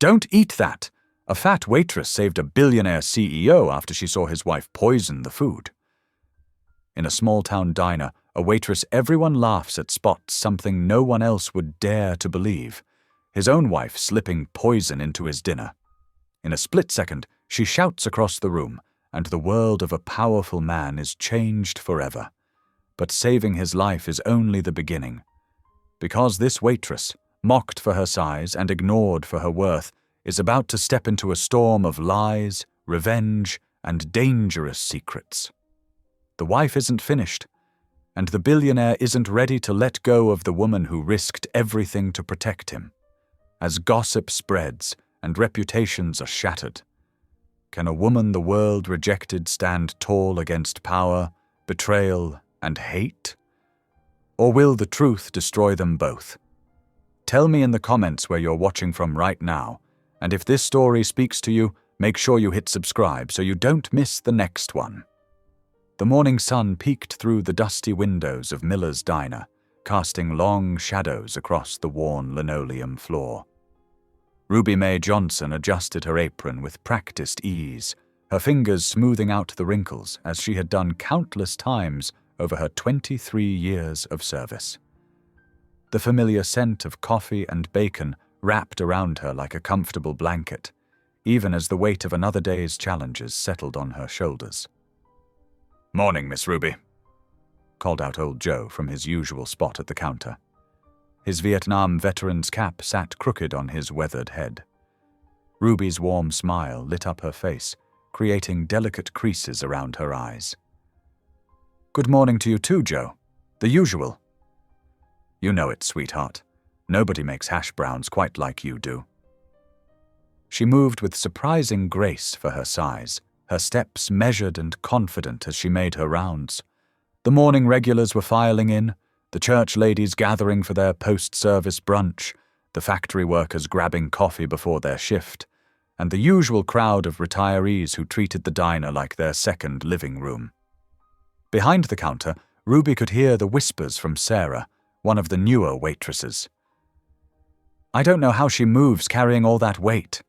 Don't eat that! A fat waitress saved a billionaire CEO after she saw his wife poison the food. In a small-town diner, a waitress everyone laughs at spots something no one else would dare to believe: his own wife slipping poison into his dinner. In a split second, she shouts across the room, and the world of a powerful man is changed forever. But saving his life is only the beginning. Because this waitress, mocked for her size and ignored for her worth, is about to step into a storm of lies, revenge, and dangerous secrets. The wife isn't finished, and the billionaire isn't ready to let go of the woman who risked everything to protect him. As gossip spreads and reputations are shattered, can a woman the world rejected stand tall against power, betrayal, and hate? Or will the truth destroy them both? Tell me in the comments where you're watching from right now, and if this story speaks to you, make sure you hit subscribe so you don't miss the next one. The morning sun peeked through the dusty windows of Miller's diner, casting long shadows across the worn linoleum floor. Ruby Mae Johnson adjusted her apron with practiced ease, her fingers smoothing out the wrinkles as she had done countless times over her 23 years of service. The familiar scent of coffee and bacon wrapped around her like a comfortable blanket, even as the weight of another day's challenges settled on her shoulders. "Morning, Miss Ruby," called out old Joe from his usual spot at the counter. His Vietnam veteran's cap sat crooked on his weathered head. Ruby's warm smile lit up her face, creating delicate creases around her eyes. "Good morning to you too, Joe. The usual." "You know it, sweetheart. Nobody makes hash browns quite like you do." She moved with surprising grace for her size, her steps measured and confident as she made her rounds. The morning regulars were filing in, the church ladies gathering for their post-service brunch, the factory workers grabbing coffee before their shift, and the usual crowd of retirees who treated the diner like their second living room. Behind the counter, Ruby could hear the whispers from Sarah, one of the newer waitresses. "I don't know how she moves carrying all that weight,"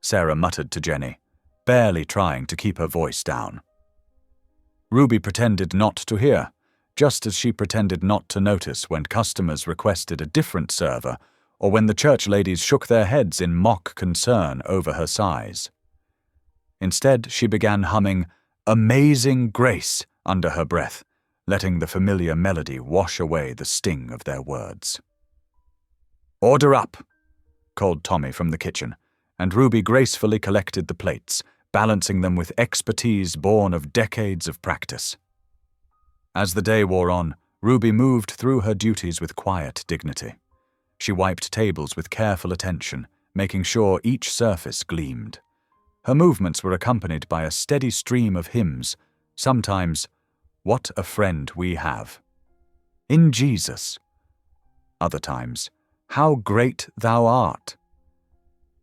Sarah muttered to Jenny, barely trying to keep her voice down. Ruby pretended not to hear, just as she pretended not to notice when customers requested a different server or when the church ladies shook their heads in mock concern over her size. Instead, she began humming "Amazing Grace" under her breath, letting the familiar melody wash away the sting of their words. "Order up," called Tommy from the kitchen, and Ruby gracefully collected the plates, balancing them with expertise born of decades of practice. As the day wore on, Ruby moved through her duties with quiet dignity. She wiped tables with careful attention, making sure each surface gleamed. Her movements were accompanied by a steady stream of hymns, sometimes, "What a friend we have," "In Jesus," other times, "How great thou art."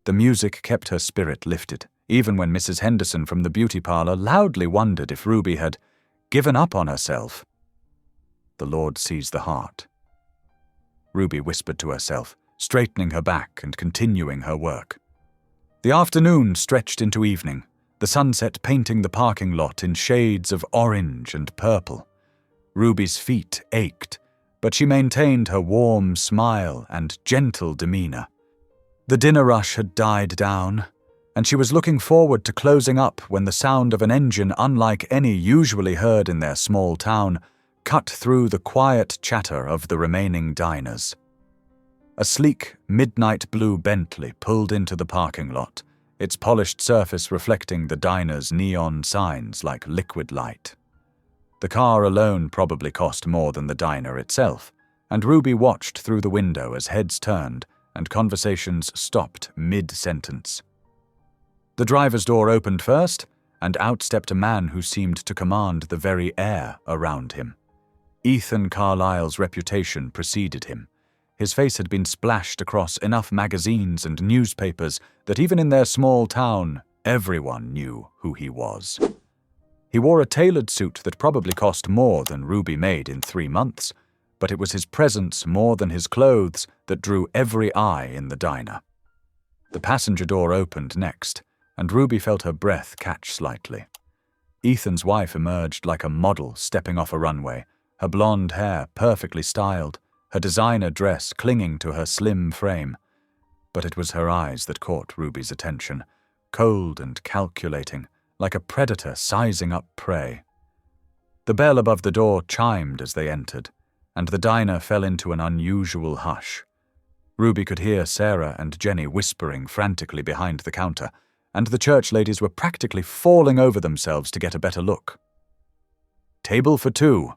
The music kept her spirit lifted, even when Mrs. Henderson from the beauty parlor loudly wondered if Ruby had given up on herself. "The Lord sees the heart," Ruby whispered to herself, straightening her back and continuing her work. The afternoon stretched into evening, the sunset painting the parking lot in shades of orange and purple. Ruby's feet ached, but she maintained her warm smile and gentle demeanor. The dinner rush had died down, and she was looking forward to closing up when the sound of an engine unlike any usually heard in their small town cut through the quiet chatter of the remaining diners. A sleek, midnight blue Bentley pulled into the parking lot, its polished surface reflecting the diner's neon signs like liquid light. The car alone probably cost more than the diner itself, and Ruby watched through the window as heads turned and conversations stopped mid-sentence. The driver's door opened first, and out stepped a man who seemed to command the very air around him. Ethan Carlyle's reputation preceded him. His face had been splashed across enough magazines and newspapers that even in their small town, everyone knew who he was. He wore a tailored suit that probably cost more than Ruby made in 3 months, but it was his presence more than his clothes that drew every eye in the diner. The passenger door opened next, and Ruby felt her breath catch slightly. Ethan's wife emerged like a model stepping off a runway, her blonde hair perfectly styled, her designer dress clinging to her slim frame. But it was her eyes that caught Ruby's attention, cold and calculating, like a predator sizing up prey. The bell above the door chimed as they entered, and the diner fell into an unusual hush. Ruby could hear Sarah and Jenny whispering frantically behind the counter, and the church ladies were practically falling over themselves to get a better look. "Table for 2,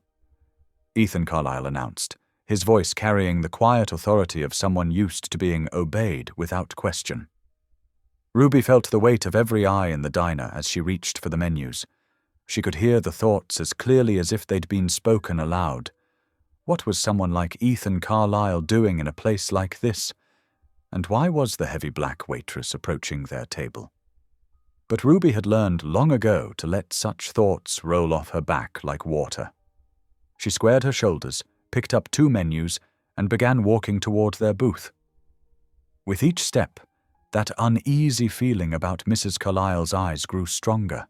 Ethan Carlyle announced, his voice carrying the quiet authority of someone used to being obeyed without question. Ruby felt the weight of every eye in the diner as she reached for the menus. She could hear the thoughts as clearly as if they'd been spoken aloud. What was someone like Ethan Carlyle doing in a place like this? And why was the heavy black waitress approaching their table? But Ruby had learned long ago to let such thoughts roll off her back like water. She squared her shoulders, picked up 2 menus, and began walking toward their booth. With each step, that uneasy feeling about Mrs. Carlyle's eyes grew stronger.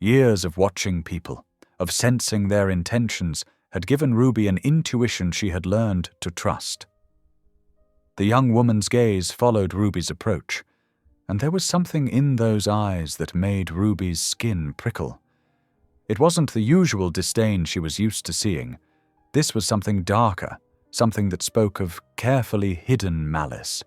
Years of watching people, of sensing their intentions, had given Ruby an intuition she had learned to trust. The young woman's gaze followed Ruby's approach, and there was something in those eyes that made Ruby's skin prickle. It wasn't the usual disdain she was used to seeing. This was something darker, something that spoke of carefully hidden malice.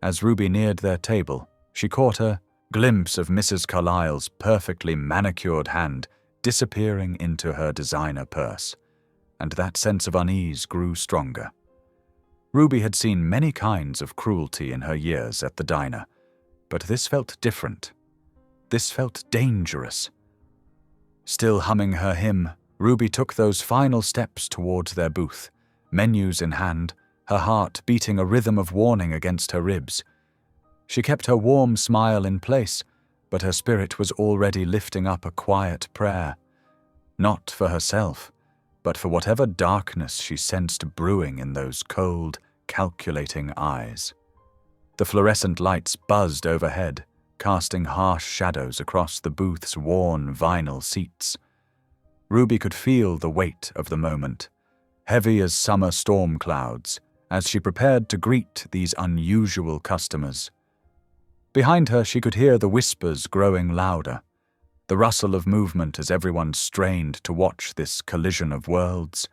As Ruby neared their table, she caught a glimpse of Mrs. Carlyle's perfectly manicured hand disappearing into her designer purse, and that sense of unease grew stronger. Ruby had seen many kinds of cruelty in her years at the diner, but this felt different. This felt dangerous. Still humming her hymn, Ruby took those final steps towards their booth, menus in hand, her heart beating a rhythm of warning against her ribs. She kept her warm smile in place, but her spirit was already lifting up a quiet prayer. Not for herself, but for whatever darkness she sensed brewing in those cold, calculating eyes. The fluorescent lights buzzed overhead, casting harsh shadows across the booth's worn vinyl seats. Ruby could feel the weight of the moment, heavy as summer storm clouds, as she prepared to greet these unusual customers. Behind her she could hear the whispers growing louder, the rustle of movement as everyone strained to watch this collision of worlds,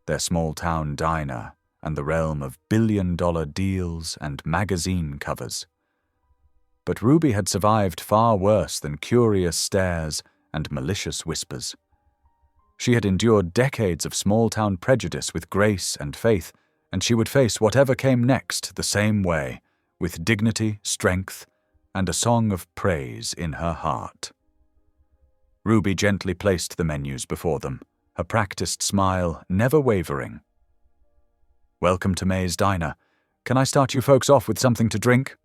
their small-town diner and the realm of billion-dollar deals and magazine covers. But Ruby had survived far worse than curious stares and malicious whispers. She had endured decades of small-town prejudice with grace and faith, and she would face whatever came next the same way, with dignity, strength, and a song of praise in her heart. Ruby gently placed the menus before them, her practiced smile never wavering. "Welcome to May's Diner. Can I start you folks off with something to drink?"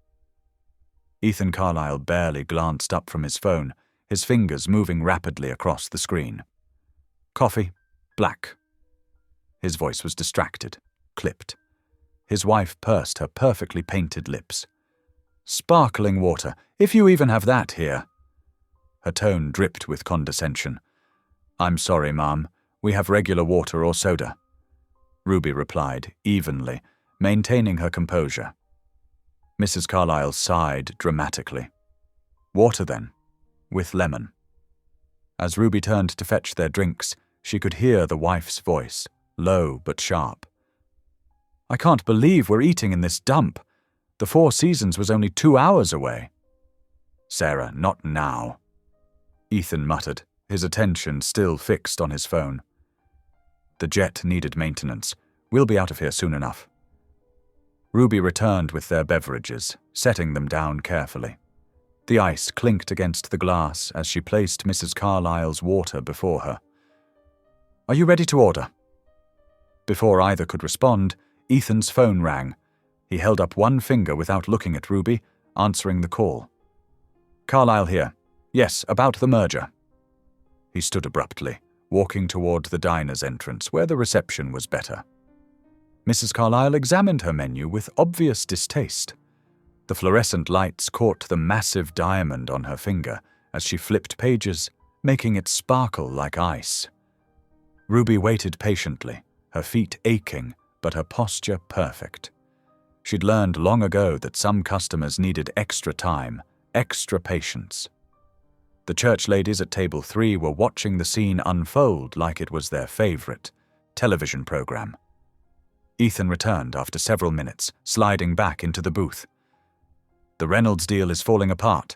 Ethan Carlyle barely glanced up from his phone, his fingers moving rapidly across the screen. "Coffee, black." His voice was distracted, clipped. His wife pursed her perfectly painted lips. "Sparkling water, if you even have that here." Her tone dripped with condescension. "I'm sorry, Ma'am. We have regular water or soda," Ruby replied, evenly, maintaining her composure. Mrs. Carlyle sighed dramatically. "Water, then, with lemon." As Ruby turned to fetch their drinks, she could hear the wife's voice, low but sharp. "I can't believe we're eating in this dump. The Four Seasons was only 2 hours away." "Sarah, not now," Ethan muttered, his attention still fixed on his phone. "The jet needed maintenance. We'll be out of here soon enough." Ruby returned with their beverages, setting them down carefully. The ice clinked against the glass as she placed Mrs. Carlyle's water before her. "Are you ready to order?" Before either could respond, Ethan's phone rang. He held up one finger without looking at Ruby, answering the call. "Carlyle here. Yes, about the merger." He stood abruptly, walking toward the diner's entrance, where the reception was better. Mrs. Carlyle examined her menu with obvious distaste. The fluorescent lights caught the massive diamond on her finger as she flipped pages, making it sparkle like ice. Ruby waited patiently, her feet aching, but her posture perfect. She'd learned long ago that some customers needed extra time, extra patience. The church ladies at table 3 were watching the scene unfold like it was their favorite television program. Ethan returned after several minutes, sliding back into the booth. "The Reynolds deal is falling apart,"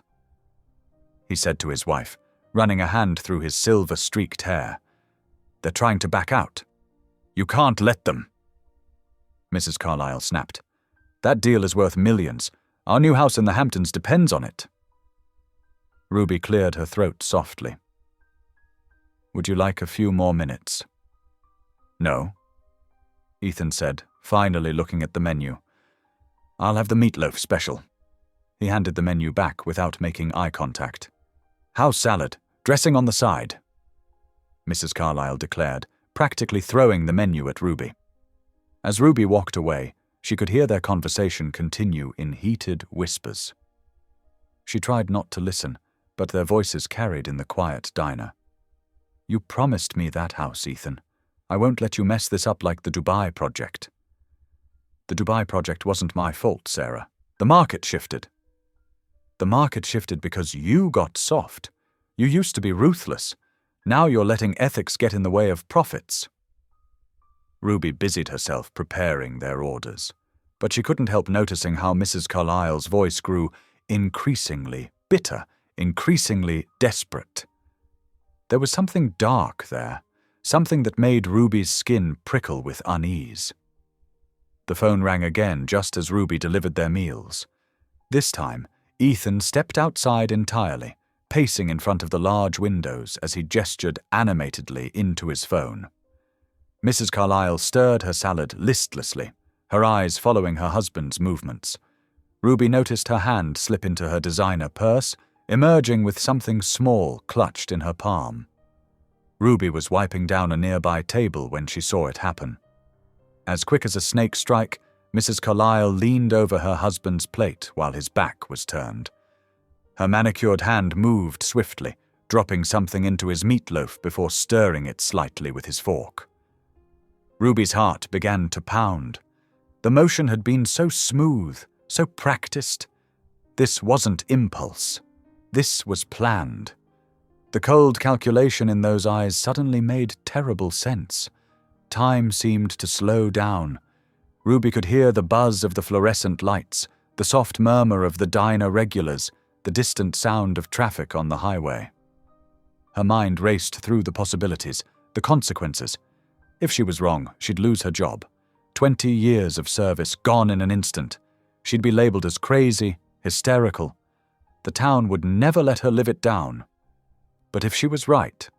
he said to his wife, running a hand through his silver-streaked hair. "They're trying to back out. You can't let them." Mrs. Carlyle snapped. "That deal is worth millions. Our new house in the Hamptons depends on it." Ruby cleared her throat softly. "Would you like a few more minutes?" "No," Ethan said, finally looking at the menu. "I'll have the meatloaf special." He handed the menu back without making eye contact. "House salad, dressing on the side," Mrs. Carlyle declared, practically throwing the menu at Ruby. As Ruby walked away, she could hear their conversation continue in heated whispers. She tried not to listen, but their voices carried in the quiet diner. "You promised me that house, Ethan. I won't let you mess this up like the Dubai project." "The Dubai project wasn't my fault, Sarah. The market shifted." "The market shifted because you got soft. You used to be ruthless. Now you're letting ethics get in the way of profits." Ruby busied herself preparing their orders, but she couldn't help noticing how Mrs. Carlyle's voice grew increasingly bitter, increasingly desperate. There was something dark there, something that made Ruby's skin prickle with unease. The phone rang again just as Ruby delivered their meals. This time, Ethan stepped outside entirely, pacing in front of the large windows as he gestured animatedly into his phone. Mrs. Carlyle stirred her salad listlessly, her eyes following her husband's movements. Ruby noticed her hand slip into her designer purse, emerging with something small clutched in her palm. Ruby was wiping down a nearby table when she saw it happen. As quick as a snake strike, Mrs. Carlyle leaned over her husband's plate while his back was turned. Her manicured hand moved swiftly, dropping something into his meatloaf before stirring it slightly with his fork. Ruby's heart began to pound. The motion had been so smooth, so practiced. This wasn't impulse. This was planned. The cold calculation in those eyes suddenly made terrible sense. Time seemed to slow down. Ruby could hear the buzz of the fluorescent lights, the soft murmur of the diner regulars, the distant sound of traffic on the highway. Her mind raced through the possibilities, the consequences. If she was wrong, she'd lose her job. 20 years of service gone in an instant. She'd be labeled as crazy, hysterical. The town would never let her live it down. But if she was right...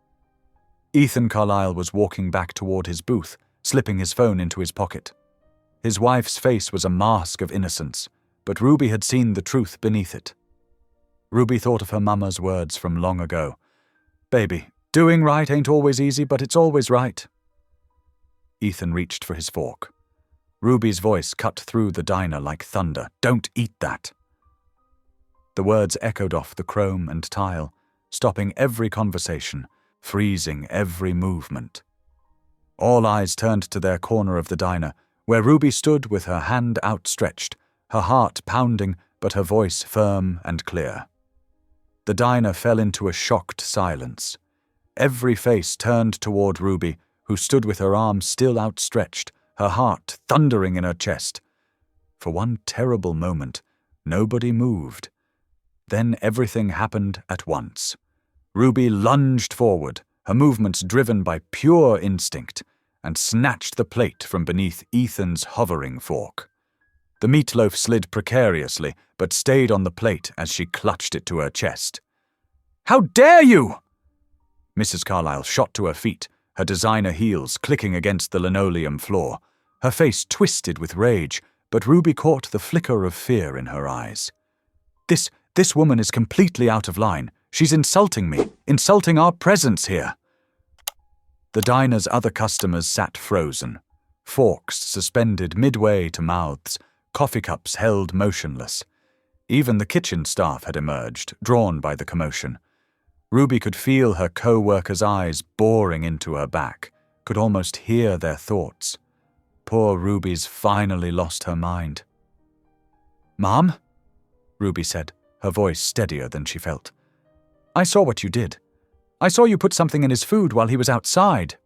Ethan Carlyle was walking back toward his booth, slipping his phone into his pocket. His wife's face was a mask of innocence, but Ruby had seen the truth beneath it. Ruby thought of her mama's words from long ago. "Baby, doing right ain't always easy, but it's always right." Ethan reached for his fork. Ruby's voice cut through the diner like thunder. "Don't eat that." The words echoed off the chrome and tile, stopping every conversation, freezing every movement. All eyes turned to their corner of the diner, where Ruby stood with her hand outstretched, her heart pounding, but her voice firm and clear. The diner fell into a shocked silence. Every face turned toward Ruby, who stood with her arms still outstretched, her heart thundering in her chest. For one terrible moment, nobody moved. Then everything happened at once. Ruby lunged forward, her movements driven by pure instinct, and snatched the plate from beneath Ethan's hovering fork. The meatloaf slid precariously, but stayed on the plate as she clutched it to her chest. "How dare you!" Mrs. Carlyle shot to her feet, her designer heels clicking against the linoleum floor. Her face twisted with rage, but Ruby caught the flicker of fear in her eyes. This woman is completely out of line. She's insulting me, insulting our presence here." The diner's other customers sat frozen, forks suspended midway to mouths, coffee cups held motionless. Even the kitchen staff had emerged, drawn by the commotion. Ruby could feel her co-workers' eyes boring into her back, could almost hear their thoughts. Poor Ruby's finally lost her mind. "Mom?" Ruby said, her voice steadier than she felt. "I saw what you did. I saw you put something in his food while he was outside."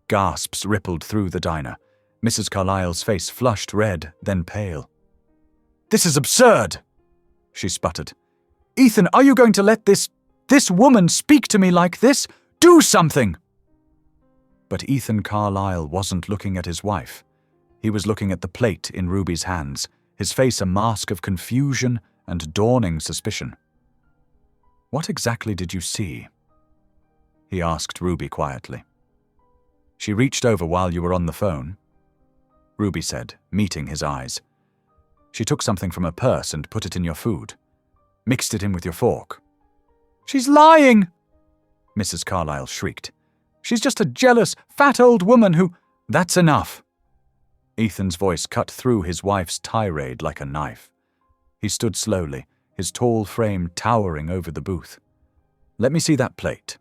Gasps rippled through the diner. Mrs. Carlyle's face flushed red, then pale. "This is absurd," she sputtered. "Ethan, are you going to let this woman speak to me like this? Do something!" But Ethan Carlyle wasn't looking at his wife. He was looking at the plate in Ruby's hands, his face a mask of confusion and dawning suspicion. "What exactly did you see?" he asked Ruby quietly. "She reached over while you were on the phone," Ruby said, meeting his eyes. "She took something from her purse and put it in your food. Mixed it in with your fork." "She's lying!" Mrs. Carlyle shrieked. "She's just a jealous, fat old woman who—" "That's enough!" Ethan's voice cut through his wife's tirade like a knife. He stood slowly, his tall frame towering over the booth. "Let me see that plate."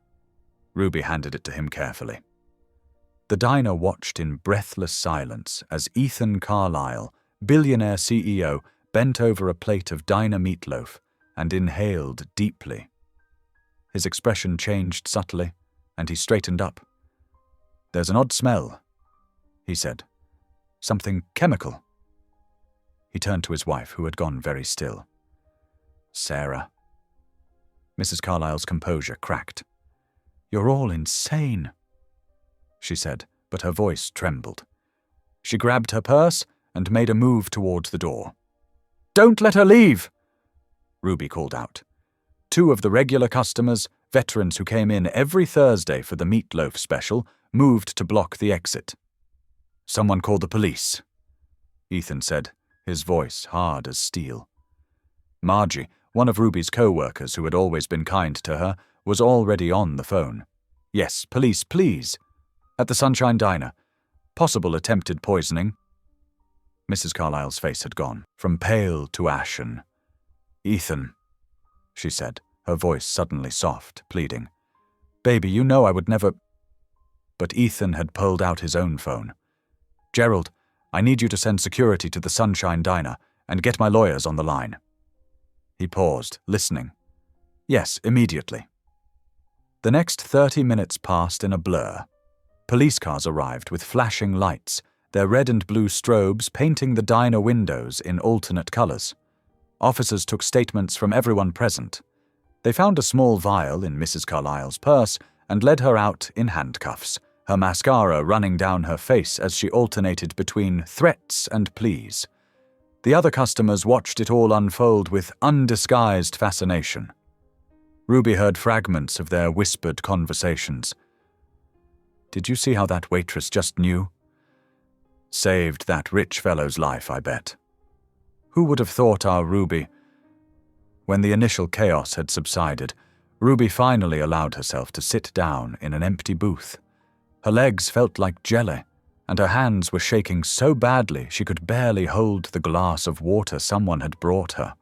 Ruby handed it to him carefully. The diner watched in breathless silence as Ethan Carlyle, Billionaire CEO, bent over a plate of diner meatloaf and inhaled deeply. His expression changed subtly, and he straightened up. "There's an odd smell," he said. "Something chemical." He turned to his wife, who had gone very still. "Sarah." Mrs. Carlyle's composure cracked. "You're all insane," she said, but her voice trembled. She grabbed her purse and made a move towards the door. "Don't let her leave!" Ruby called out. Two of the regular customers, veterans who came in every Thursday for the meatloaf special, moved to block the exit. "Someone called the police," Ethan said, his voice hard as steel. Margie, one of Ruby's co-workers who had always been kind to her, was already on the phone. "Yes, police, please. At the Sunshine Diner. Possible attempted poisoning." Mrs. Carlyle's face had gone, from pale to ashen. "Ethan," she said, her voice suddenly soft, pleading. "Baby, you know I would never—" But Ethan had pulled out his own phone. "Gerald, I need you to send security to the Sunshine Diner and get my lawyers on the line." He paused, listening. "Yes, immediately." The next 30 minutes passed in a blur. Police cars arrived with flashing lights, their red and blue strobes painting the diner windows in alternate colors. Officers took statements from everyone present. They found a small vial in Mrs. Carlyle's purse and led her out in handcuffs, her mascara running down her face as she alternated between threats and pleas. The other customers watched it all unfold with undisguised fascination. Ruby heard fragments of their whispered conversations. "Did you see how that waitress just knew? Saved that rich fellow's life, I bet. Who would have thought our Ruby—" When the initial chaos had subsided, Ruby finally allowed herself to sit down in an empty booth. Her legs felt like jelly, and her hands were shaking so badly she could barely hold the glass of water someone had brought her.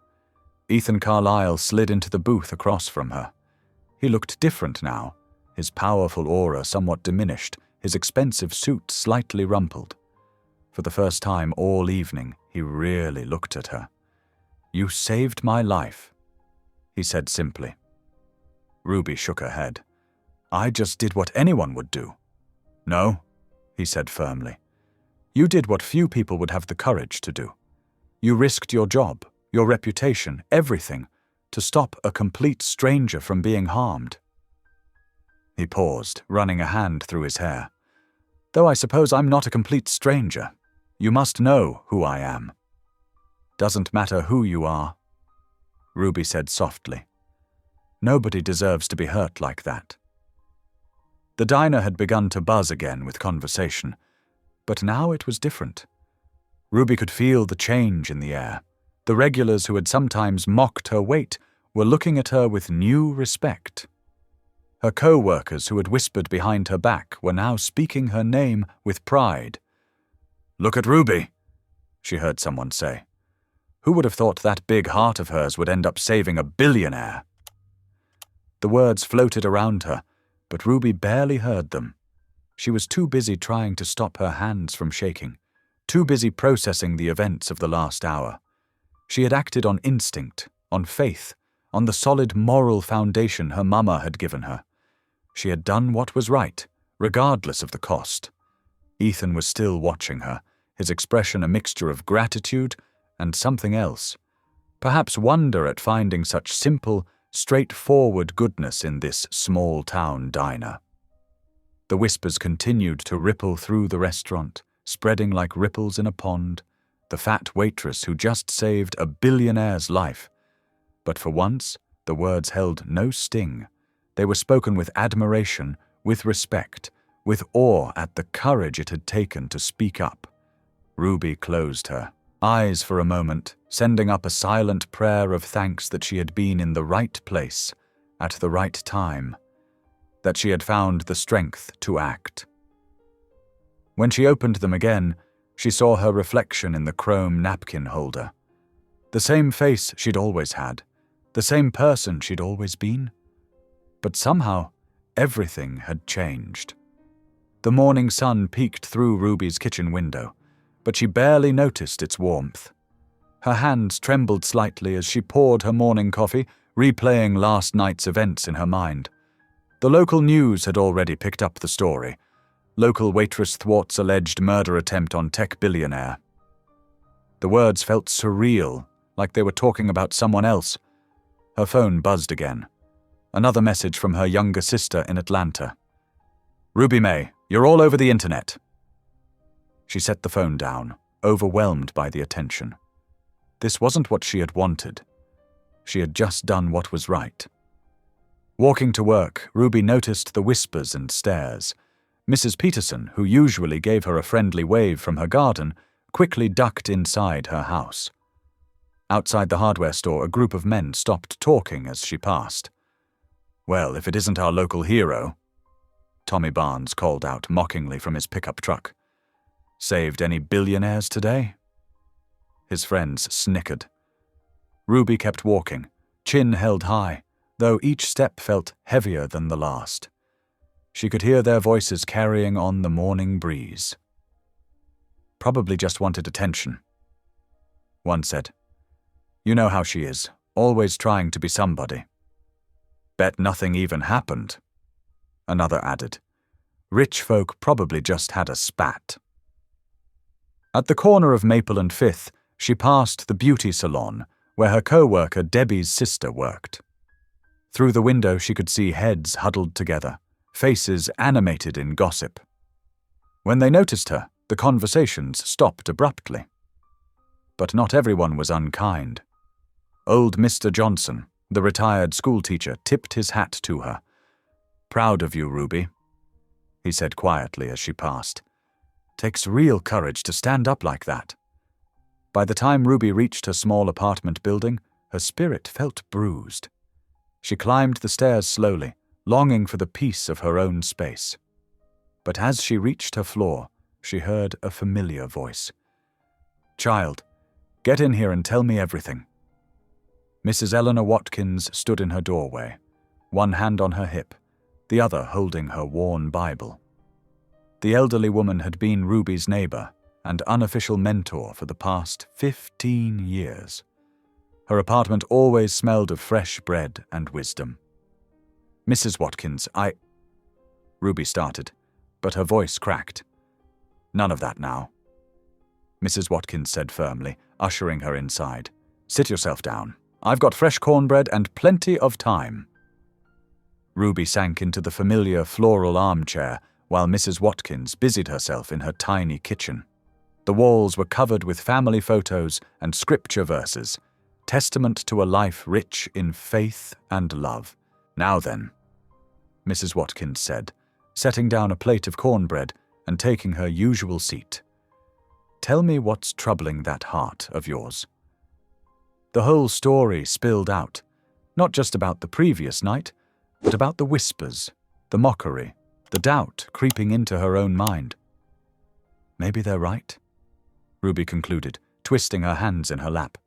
Ethan Carlyle slid into the booth across from her. He looked different now, his powerful aura somewhat diminished, his expensive suit slightly rumpled. For the first time all evening, he really looked at her. "You saved my life," he said simply. Ruby shook her head. "I just did what anyone would do." "No," he said firmly. "You did what few people would have the courage to do. You risked your job, your reputation, everything, to stop a complete stranger from being harmed." He paused, running a hand through his hair. "Though I suppose I'm not a complete stranger. You must know who I am." "Doesn't matter who you are," Ruby said softly. "Nobody deserves to be hurt like that." The diner had begun to buzz again with conversation, but now it was different. Ruby could feel the change in the air. The regulars who had sometimes mocked her weight were looking at her with new respect. Her co-workers who had whispered behind her back were now speaking her name with pride. "Look at Ruby," she heard someone say. Who would have thought that big heart of hers would end up saving a billionaire? The words floated around her, but Ruby barely heard them. She was too busy trying to stop her hands from shaking, too busy processing the events of the last hour. She had acted on instinct, on faith, on the solid moral foundation her mama had given her. She had done what was right, regardless of the cost. Ethan was still watching her, his expression a mixture of gratitude and something else. Perhaps wonder at finding such simple, straightforward goodness in this small-town diner. The whispers continued to ripple through the restaurant, spreading like ripples in a pond, the fat waitress who just saved a billionaire's life. But for once, the words held no sting. They were spoken with admiration, with respect, with awe at the courage it had taken to speak up. Ruby closed her eyes for a moment, sending up a silent prayer of thanks that she had been in the right place, at the right time, that she had found the strength to act. When she opened them again, she saw her reflection in the chrome napkin holder. The same face she'd always had, the same person she'd always been. But somehow, everything had changed. The morning sun peeked through Ruby's kitchen window, but she barely noticed its warmth. Her hands trembled slightly as she poured her morning coffee, replaying last night's events in her mind. The local news had already picked up the story. Local waitress thwarts alleged murder attempt on tech billionaire. The words felt surreal, like they were talking about someone else. Her phone buzzed again. Another message from her younger sister in Atlanta. "Ruby May, you're all over the internet." She set the phone down, overwhelmed by the attention. This wasn't what she had wanted. She had just done what was right. Walking to work, Ruby noticed the whispers and stares. Mrs. Peterson, who usually gave her a friendly wave from her garden, quickly ducked inside her house. Outside the hardware store, a group of men stopped talking as she passed. "Well, if it isn't our local hero," Tommy Barnes called out mockingly from his pickup truck. "Saved any billionaires today?" His friends snickered. Ruby kept walking, chin held high, though each step felt heavier than the last. She could hear their voices carrying on the morning breeze. "Probably just wanted attention," one said. "You know how she is, always trying to be somebody." "Bet nothing even happened," another added. "Rich folk probably just had a spat." At the corner of Maple and Fifth, she passed the beauty salon, where her co-worker Debbie's sister worked. Through the window she could see heads huddled together, faces animated in gossip. When they noticed her, the conversations stopped abruptly. But not everyone was unkind. Old Mr. Johnson, the retired schoolteacher, tipped his hat to her. "Proud of you, Ruby," he said quietly as she passed. "Takes real courage to stand up like that." By the time Ruby reached her small apartment building, her spirit felt bruised. She climbed the stairs slowly, longing for the peace of her own space. But as she reached her floor, she heard a familiar voice. "Child, get in here and tell me everything." Mrs. Eleanor Watkins stood in her doorway, one hand on her hip, the other holding her worn Bible. The elderly woman had been Ruby's neighbor and unofficial mentor for the past 15 years. Her apartment always smelled of fresh bread and wisdom. "Mrs. Watkins, Ruby started, but her voice cracked. "None of that now," Mrs. Watkins said firmly, ushering her inside. "Sit yourself down. I've got fresh cornbread and plenty of time." Ruby sank into the familiar floral armchair while Mrs. Watkins busied herself in her tiny kitchen. The walls were covered with family photos and scripture verses, testament to a life rich in faith and love. "Now then," Mrs. Watkins said, setting down a plate of cornbread and taking her usual seat. "Tell me what's troubling that heart of yours." The whole story spilled out, not just about the previous night, but about the whispers, the mockery, the doubt creeping into her own mind. "Maybe they're right," Ruby concluded, twisting her hands in her lap.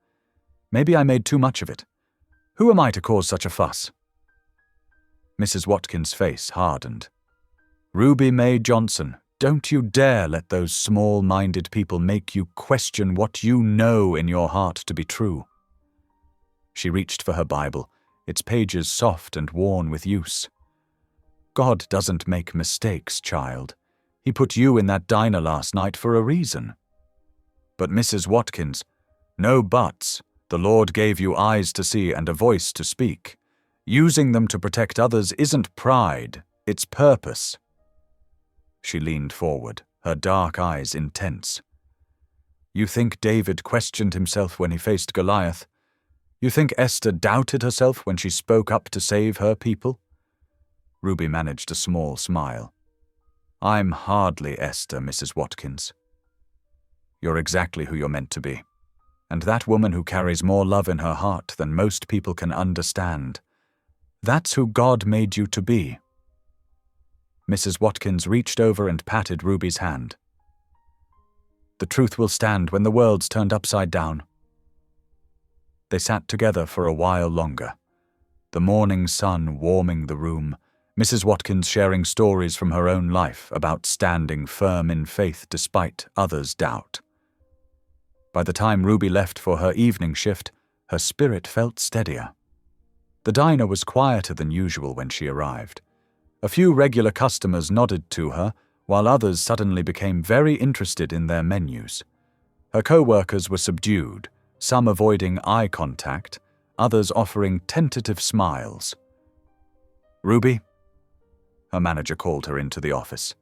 Maybe I made too much of it. Who am I to cause such a fuss?" Mrs. Watkins' face hardened. "Ruby Mae Johnson, don't you dare let those small-minded people make you question what you know in your heart to be true." She reached for her Bible, its pages soft and worn with use. "God doesn't make mistakes, child. He put you in that diner last night for a reason." "But Mrs. Watkins, no buts. The Lord gave you eyes to see and a voice to speak. Using them to protect others isn't pride, it's purpose." She leaned forward, her dark eyes intense. "You think David questioned himself when he faced Goliath? You think Esther doubted herself when she spoke up to save her people?" Ruby managed a small smile. "I'm hardly Esther, Mrs. Watkins. You're exactly who you're meant to be. And that woman who carries more love in her heart than most people can understand. That's who God made you to be." Mrs. Watkins reached over and patted Ruby's hand. "The truth will stand when the world's turned upside down." They sat together for a while longer, the morning sun warming the room, Mrs. Watkins sharing stories from her own life about standing firm in faith despite others' doubt. By the time Ruby left for her evening shift, her spirit felt steadier. The diner was quieter than usual when she arrived. A few regular customers nodded to her, while others suddenly became very interested in their menus. Her co-workers were subdued, some avoiding eye contact, others offering tentative smiles. "Ruby?" Her manager called her into the office.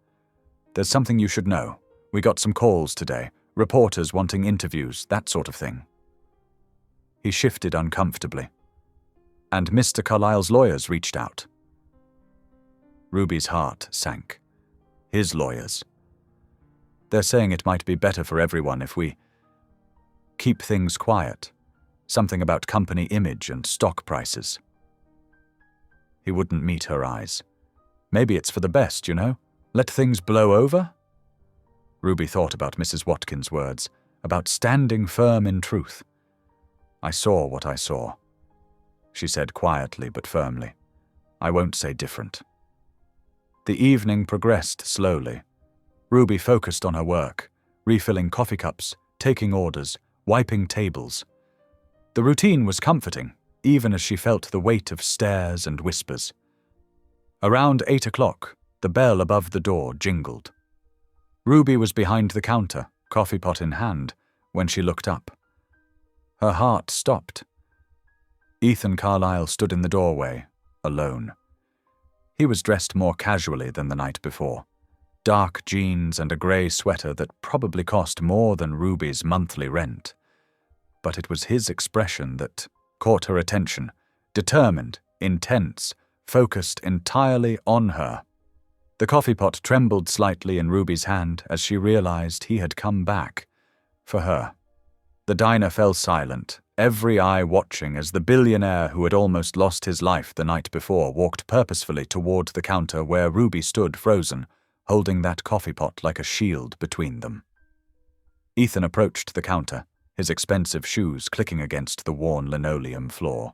"There's something you should know. We got some calls today, reporters wanting interviews, that sort of thing." He shifted uncomfortably. "And Mr. Carlyle's lawyers reached out." Ruby's heart sank. His lawyers. "They're saying it might be better for everyone if we keep things quiet. Something about company image and stock prices." He wouldn't meet her eyes. "Maybe it's for the best, you know? Let things blow over?" Ruby thought about Mrs. Watkins' words, about standing firm in truth. "I saw what I saw," she said quietly but firmly. "I won't say different." The evening progressed slowly. Ruby focused on her work, refilling coffee cups, taking orders, wiping tables. The routine was comforting, even as she felt the weight of stares and whispers. Around 8 o'clock, the bell above the door jingled. Ruby was behind the counter, coffee pot in hand, when she looked up. Her heart stopped. Ethan Carlyle stood in the doorway, alone. He was dressed more casually than the night before. Dark jeans and a grey sweater that probably cost more than Ruby's monthly rent. But it was his expression that caught her attention, determined, intense, focused entirely on her. The coffee pot trembled slightly in Ruby's hand as she realized he had come back. For her. The diner fell silent, every eye watching as the billionaire who had almost lost his life the night before walked purposefully toward the counter where Ruby stood frozen, holding that coffee pot like a shield between them. Ethan approached the counter, his expensive shoes clicking against the worn linoleum floor.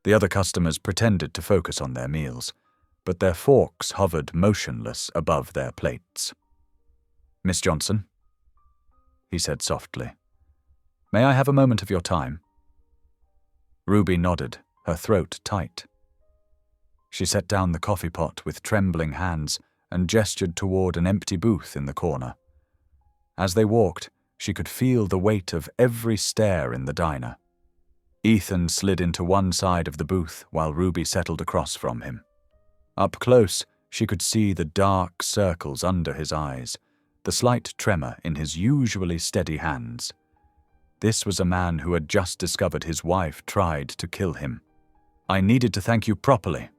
The other customers pretended to focus on their meals, but their forks hovered motionless above their plates. "Miss Johnson?" he said softly. "May I have a moment of your time?" Ruby nodded, her throat tight. She set down the coffee pot with trembling hands and gestured toward an empty booth in the corner. As they walked, she could feel the weight of every stare in the diner. Ethan slid into one side of the booth while Ruby settled across from him. Up close, she could see the dark circles under his eyes, the slight tremor in his usually steady hands. This was a man who had just discovered his wife tried to kill him. "I needed to thank you properly,"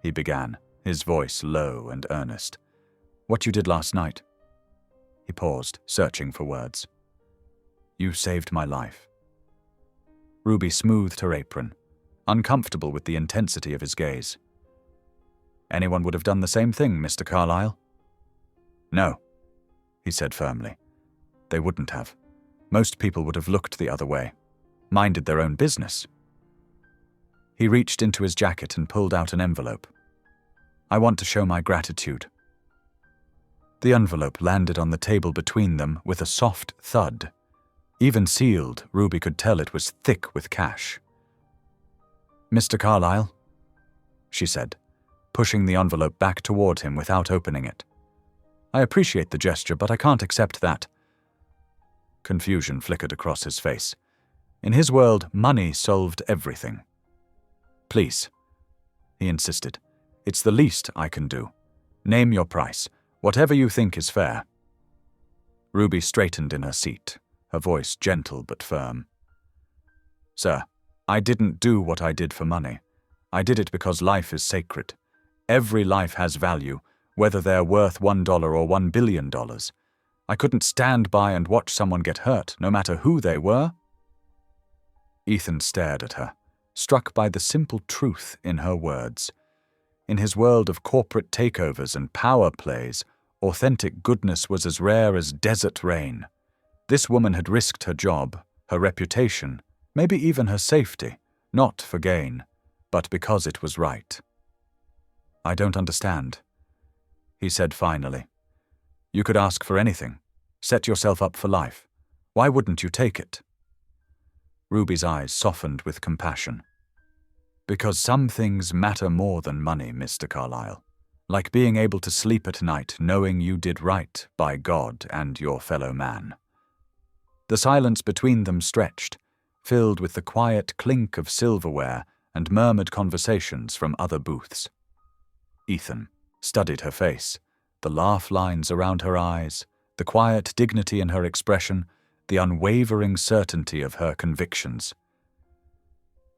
he began, his voice low and earnest. "What you did last night." He paused, searching for words. "You saved my life." Ruby smoothed her apron, uncomfortable with the intensity of his gaze. "Anyone would have done the same thing, Mr. Carlyle." "No," he said firmly. "They wouldn't have. Most people would have looked the other way." minded their own business. He reached into his jacket and pulled out an envelope. "I want to show my gratitude." The envelope landed on the table between them with a soft thud. Even sealed, Ruby could tell it was thick with cash. "Mr. Carlyle," she said, pushing the envelope back toward him without opening it. "I appreciate the gesture, but I can't accept that." Confusion flickered across his face. In his world, money solved everything. "Please," he insisted. "It's the least I can do. Name your price, whatever you think is fair." Ruby straightened in her seat, her voice gentle but firm. "Sir, I didn't do what I did for money. I did it because life is sacred. Every life has value, whether they're worth $1 or $1 billion. I couldn't stand by and watch someone get hurt, no matter who they were." Ethan stared at her, struck by the simple truth in her words. In his world of corporate takeovers and power plays, authentic goodness was as rare as desert rain. This woman had risked her job, her reputation, maybe even her safety, not for gain, but because it was right. "I don't understand," he said finally. "You could ask for anything. Set yourself up for life. Why wouldn't you take it?" Ruby's eyes softened with compassion. "Because some things matter more than money, Mr. Carlyle. Like being able to sleep at night knowing you did right by God and your fellow man." The silence between them stretched, filled with the quiet clink of silverware and murmured conversations from other booths. Ethan studied her face, the laugh lines around her eyes, the quiet dignity in her expression, the unwavering certainty of her convictions.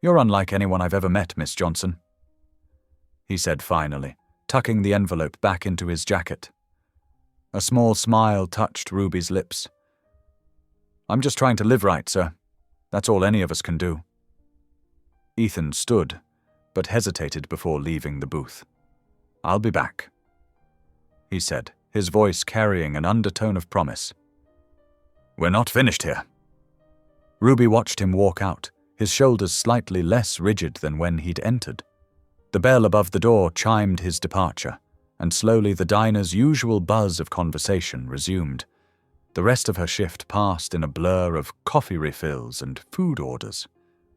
"You're unlike anyone I've ever met, Miss Johnson," he said finally, tucking the envelope back into his jacket. A small smile touched Ruby's lips. "I'm just trying to live right, sir. That's all any of us can do." Ethan stood, but hesitated before leaving the booth. "I'll be back," he said, his voice carrying an undertone of promise. "We're not finished here." Ruby watched him walk out, his shoulders slightly less rigid than when he'd entered. The bell above the door chimed his departure, and slowly the diner's usual buzz of conversation resumed. The rest of her shift passed in a blur of coffee refills and food orders.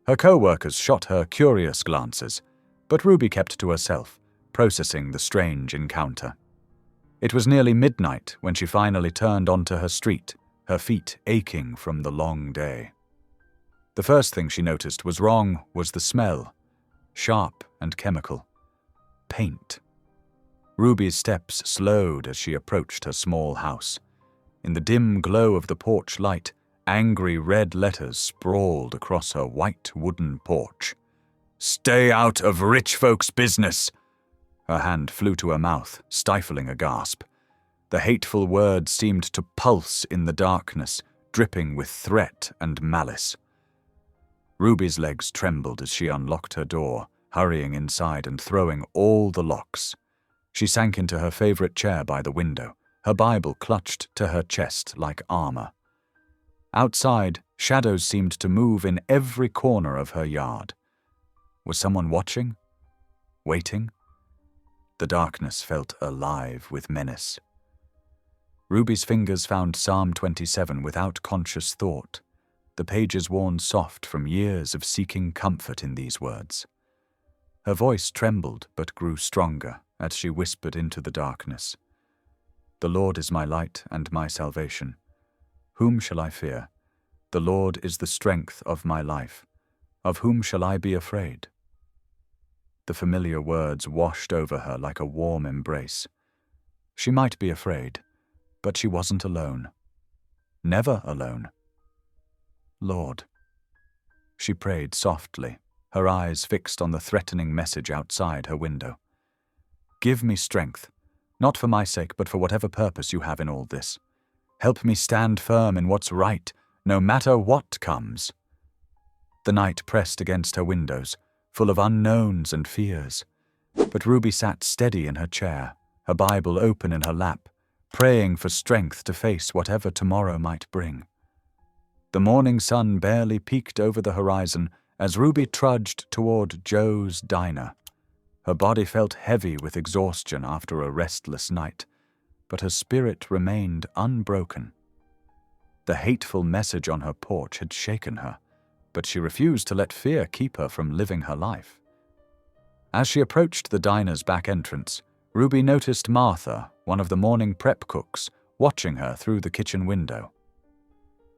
Her co-workers shot her curious glances, but Ruby kept to herself, processing the strange encounter. It was nearly midnight when she finally turned onto her street, her feet aching from the long day. The first thing she noticed was wrong was the smell, sharp and chemical. Paint. Ruby's steps slowed as she approached her small house. In the dim glow of the porch light, angry red letters sprawled across her white wooden porch. "Stay out of rich folks' business!" Her hand flew to her mouth, stifling a gasp. The hateful words seemed to pulse in the darkness, dripping with threat and malice. Ruby's legs trembled as she unlocked her door, hurrying inside and throwing all the locks. She sank into her favorite chair by the window, her Bible clutched to her chest like armor. Outside, shadows seemed to move in every corner of her yard. Was someone watching? Waiting? The darkness felt alive with menace. Ruby's fingers found Psalm 27 without conscious thought, the pages worn soft from years of seeking comfort in these words. Her voice trembled but grew stronger as she whispered into the darkness. "The Lord is my light and my salvation. Whom shall I fear? The Lord is the strength of my life. Of whom shall I be afraid?" The familiar words washed over her like a warm embrace. She might be afraid, but she wasn't alone. Never alone. "Lord," she prayed softly, her eyes fixed on the threatening message outside her window. "Give me strength, not for my sake, but for whatever purpose you have in all this. Help me stand firm in what's right, no matter what comes." The night pressed against her windows, full of unknowns and fears. But Ruby sat steady in her chair, her Bible open in her lap, praying for strength to face whatever tomorrow might bring. The morning sun barely peeked over the horizon as Ruby trudged toward Joe's diner. Her body felt heavy with exhaustion after a restless night, but her spirit remained unbroken. The hateful message on her porch had shaken her, but she refused to let fear keep her from living her life. As she approached the diner's back entrance, Ruby noticed Martha, one of the morning prep cooks, watching her through the kitchen window.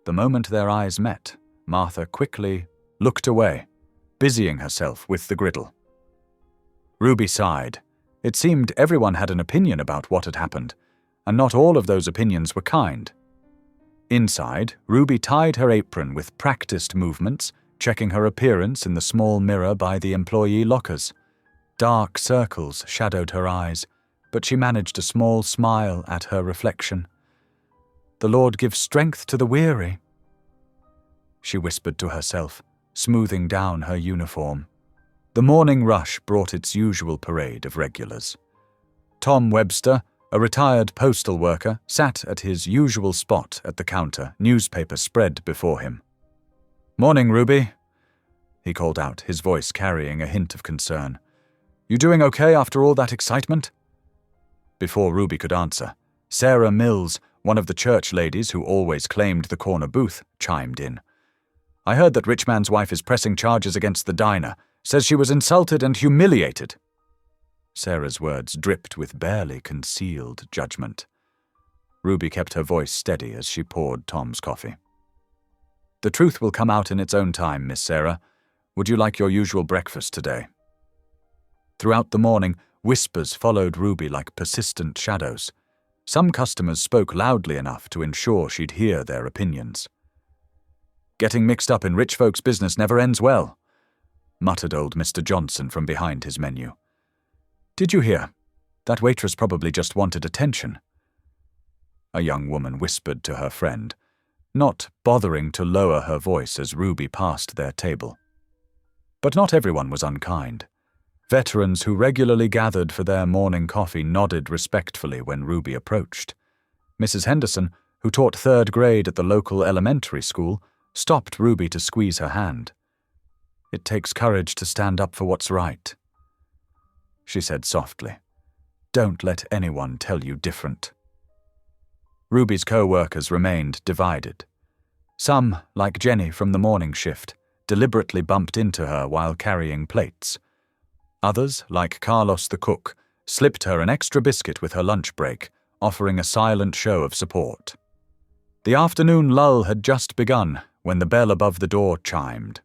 The moment their eyes met, Martha quickly looked away, busying herself with the griddle. Ruby sighed. It seemed everyone had an opinion about what had happened, and not all of those opinions were kind. Inside, Ruby tied her apron with practiced movements, checking her appearance in the small mirror by the employee lockers. Dark circles shadowed her eyes, but she managed a small smile at her reflection. "The Lord gives strength to the weary," she whispered to herself, smoothing down her uniform. The morning rush brought its usual parade of regulars. Tom Webster, a retired postal worker, sat at his usual spot at the counter, newspaper spread before him. "Morning, Ruby," he called out, his voice carrying a hint of concern. "You doing okay after all that excitement?" Before Ruby could answer, Sarah Mills, one of the church ladies who always claimed the corner booth, chimed in. "I heard that Rich Man's wife is pressing charges against the diner, says she was insulted and humiliated." Sarah's words dripped with barely concealed judgment. Ruby kept her voice steady as she poured Tom's coffee. "The truth will come out in its own time, Miss Sarah. Would you like your usual breakfast today?" Throughout the morning, whispers followed Ruby like persistent shadows. Some customers spoke loudly enough to ensure she'd hear their opinions. "Getting mixed up in rich folks' business never ends well," muttered old Mr. Johnson from behind his menu. "Did you hear? That waitress probably just wanted attention," a young woman whispered to her friend, not bothering to lower her voice as Ruby passed their table. But not everyone was unkind. Veterans who regularly gathered for their morning coffee nodded respectfully when Ruby approached. Mrs. Henderson, who taught 3rd grade at the local elementary school, stopped Ruby to squeeze her hand. "It takes courage to stand up for what's right," she said softly. "Don't let anyone tell you different." Ruby's co-workers remained divided. Some, like Jenny from the morning shift, deliberately bumped into her while carrying plates. Others, like Carlos the cook, slipped her an extra biscuit with her lunch break, offering a silent show of support. The afternoon lull had just begun when the bell above the door chimed.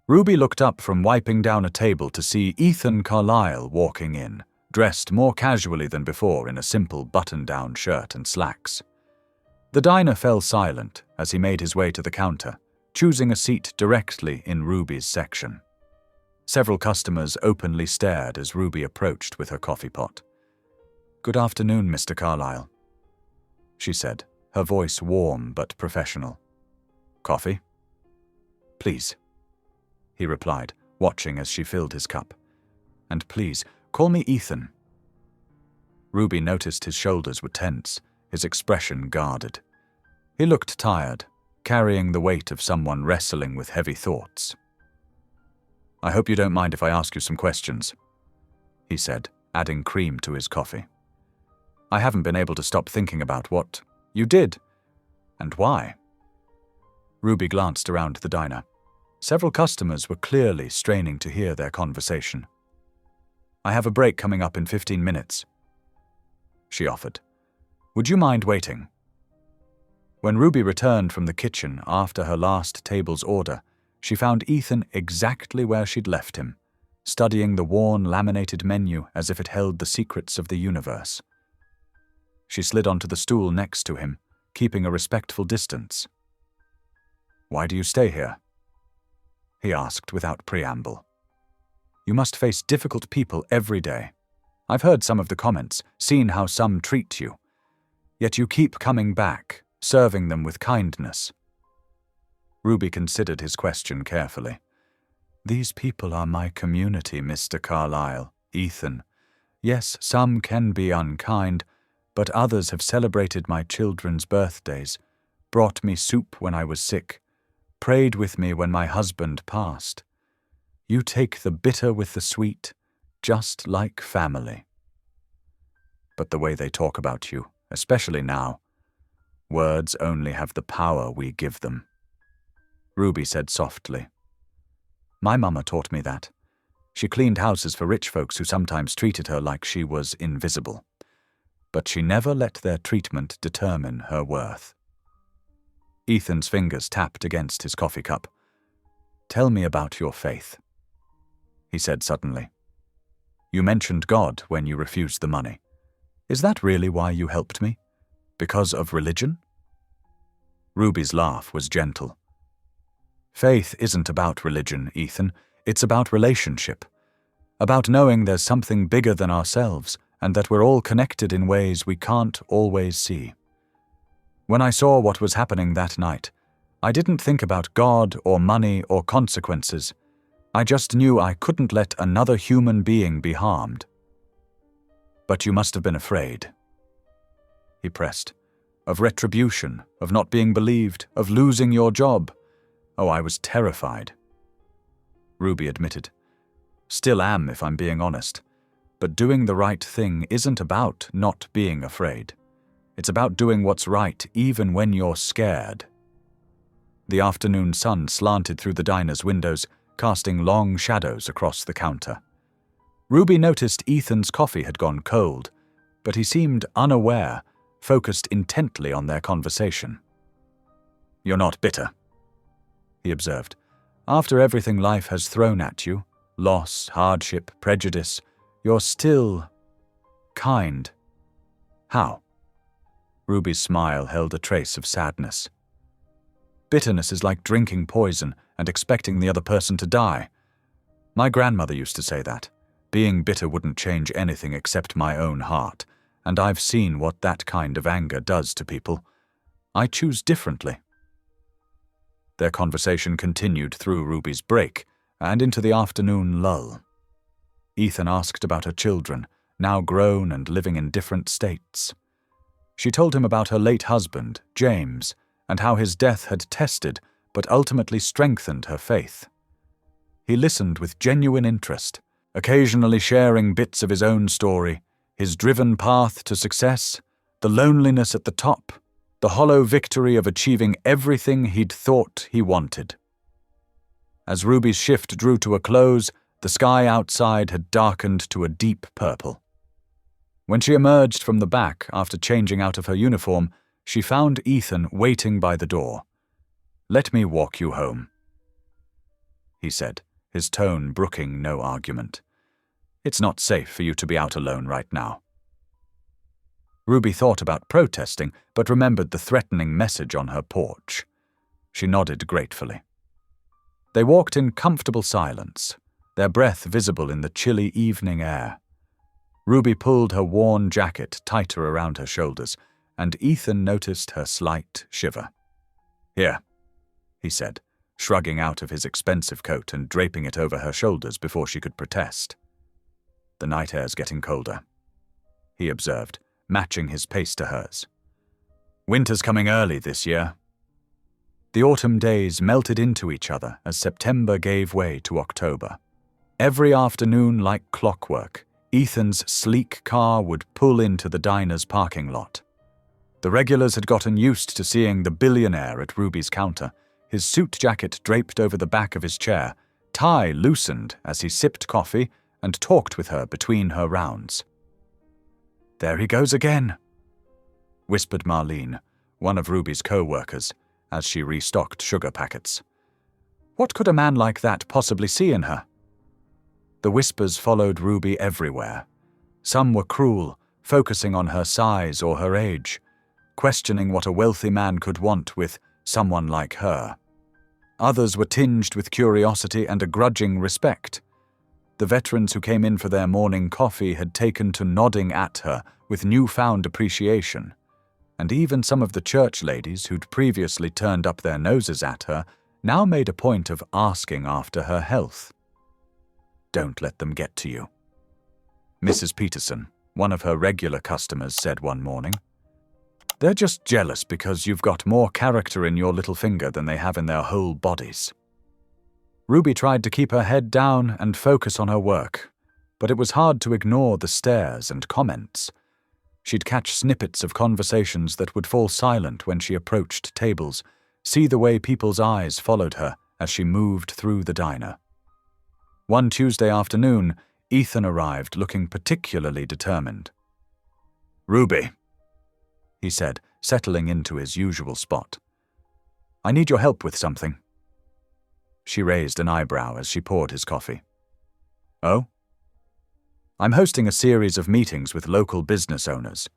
Ruby looked up from wiping down a table to see Ethan Carlyle walking in, dressed more casually than before in a simple button-down shirt and slacks. The diner fell silent as he made his way to the counter, choosing a seat directly in Ruby's section. Several customers openly stared as Ruby approached with her coffee pot. "Good afternoon, Mr. Carlyle," she said, her voice warm but professional. "Coffee?" "Please," he replied, watching as she filled his cup. "And please, call me Ethan." Ruby noticed his shoulders were tense, his expression guarded. He looked tired, carrying the weight of someone wrestling with heavy thoughts. "I hope you don't mind if I ask you some questions," he said, adding cream to his coffee. "I haven't been able to stop thinking about what you did, and why." Ruby glanced around the diner. Several customers were clearly straining to hear their conversation. "I have a break coming up in 15 minutes, she offered. "Would you mind waiting?" When Ruby returned from the kitchen after her last table's order, she found Ethan exactly where she'd left him, studying the worn laminated menu as if it held the secrets of the universe. She slid onto the stool next to him, keeping a respectful distance. "Why do you stay here?" he asked without preamble. "You must face difficult people every day. I've heard some of the comments, seen how some treat you. Yet you keep coming back, serving them with kindness." Ruby considered his question carefully. "These people are my community, Mr. Carlyle, Ethan. Yes, some can be unkind, but others have celebrated my children's birthdays, brought me soup when I was sick, prayed with me when my husband passed. You take the bitter with the sweet, just like family. But the way they talk about you, especially now, words only have the power we give them. Ruby said softly. My mama taught me that. She cleaned houses for rich folks who sometimes treated her like she was invisible. But she never let their treatment determine her worth. Ethan's fingers tapped against his coffee cup. Tell me about your faith, he said suddenly. You mentioned God when you refused the money. Is that really why you helped me? Because of religion? Ruby's laugh was gentle. Faith isn't about religion, Ethan. It's about relationship. About knowing there's something bigger than ourselves and that we're all connected in ways we can't always see. When I saw what was happening that night, I didn't think about God or money or consequences. I just knew I couldn't let another human being be harmed. But you must have been afraid, he pressed, of retribution, of not being believed, of losing your job. Oh, I was terrified. Ruby admitted. Still am, if I'm being honest. But doing the right thing isn't about not being afraid. It's about doing what's right even when you're scared. The afternoon sun slanted through the diner's windows, casting long shadows across the counter. Ruby noticed Ethan's coffee had gone cold, but he seemed unaware, focused intently on their conversation. You're not bitter, he observed. After everything life has thrown at you, loss, hardship, prejudice, you're still kind. How? Ruby's smile held a trace of sadness. Bitterness is like drinking poison and expecting the other person to die. My grandmother used to say that. Being bitter wouldn't change anything except my own heart, and I've seen what that kind of anger does to people. I choose differently. Their conversation continued through Ruby's break and into the afternoon lull. Ethan asked about her children, now grown and living in different states. She told him about her late husband, James, and how his death had tested but ultimately strengthened her faith. He listened with genuine interest, occasionally sharing bits of his own story, his driven path to success, the loneliness at the top, the hollow victory of achieving everything he'd thought he wanted. As Ruby's shift drew to a close, the sky outside had darkened to a deep purple. When she emerged from the back after changing out of her uniform, she found Ethan waiting by the door. Let me walk you home, he said, his tone brooking no argument. It's not safe for you to be out alone right now. Ruby thought about protesting, but remembered the threatening message on her porch. She nodded gratefully. They walked in comfortable silence, their breath visible in the chilly evening air. Ruby pulled her worn jacket tighter around her shoulders, and Ethan noticed her slight shiver. Here, he said, shrugging out of his expensive coat and draping it over her shoulders before she could protest. The night air's getting colder, he observed, matching his pace to hers. Winter's coming early this year. The autumn days melted into each other as September gave way to October. Every afternoon, like clockwork, Ethan's sleek car would pull into the diner's parking lot. The regulars had gotten used to seeing the billionaire at Ruby's counter, his suit jacket draped over the back of his chair, tie loosened as he sipped coffee and talked with her between her rounds. There he goes again, whispered Marlene, one of Ruby's co-workers, as she restocked sugar packets. What could a man like that possibly see in her? The whispers followed Ruby everywhere. Some were cruel, focusing on her size or her age, questioning what a wealthy man could want with someone like her. Others were tinged with curiosity and a grudging respect. The veterans who came in for their morning coffee had taken to nodding at her with newfound appreciation, and even some of the church ladies who'd previously turned up their noses at her now made a point of asking after her health. Don't let them get to you, Mrs. Peterson, one of her regular customers, said one morning. They're just jealous because you've got more character in your little finger than they have in their whole bodies. Ruby tried to keep her head down and focus on her work, but it was hard to ignore the stares and comments. She'd catch snippets of conversations that would fall silent when she approached tables, see the way people's eyes followed her as she moved through the diner. One Tuesday afternoon, Ethan arrived looking particularly determined. "Ruby," he said, settling into his usual spot. "I need your help with something." She raised an eyebrow as she poured his coffee. "Oh?" "I'm hosting a series of meetings with local business owners.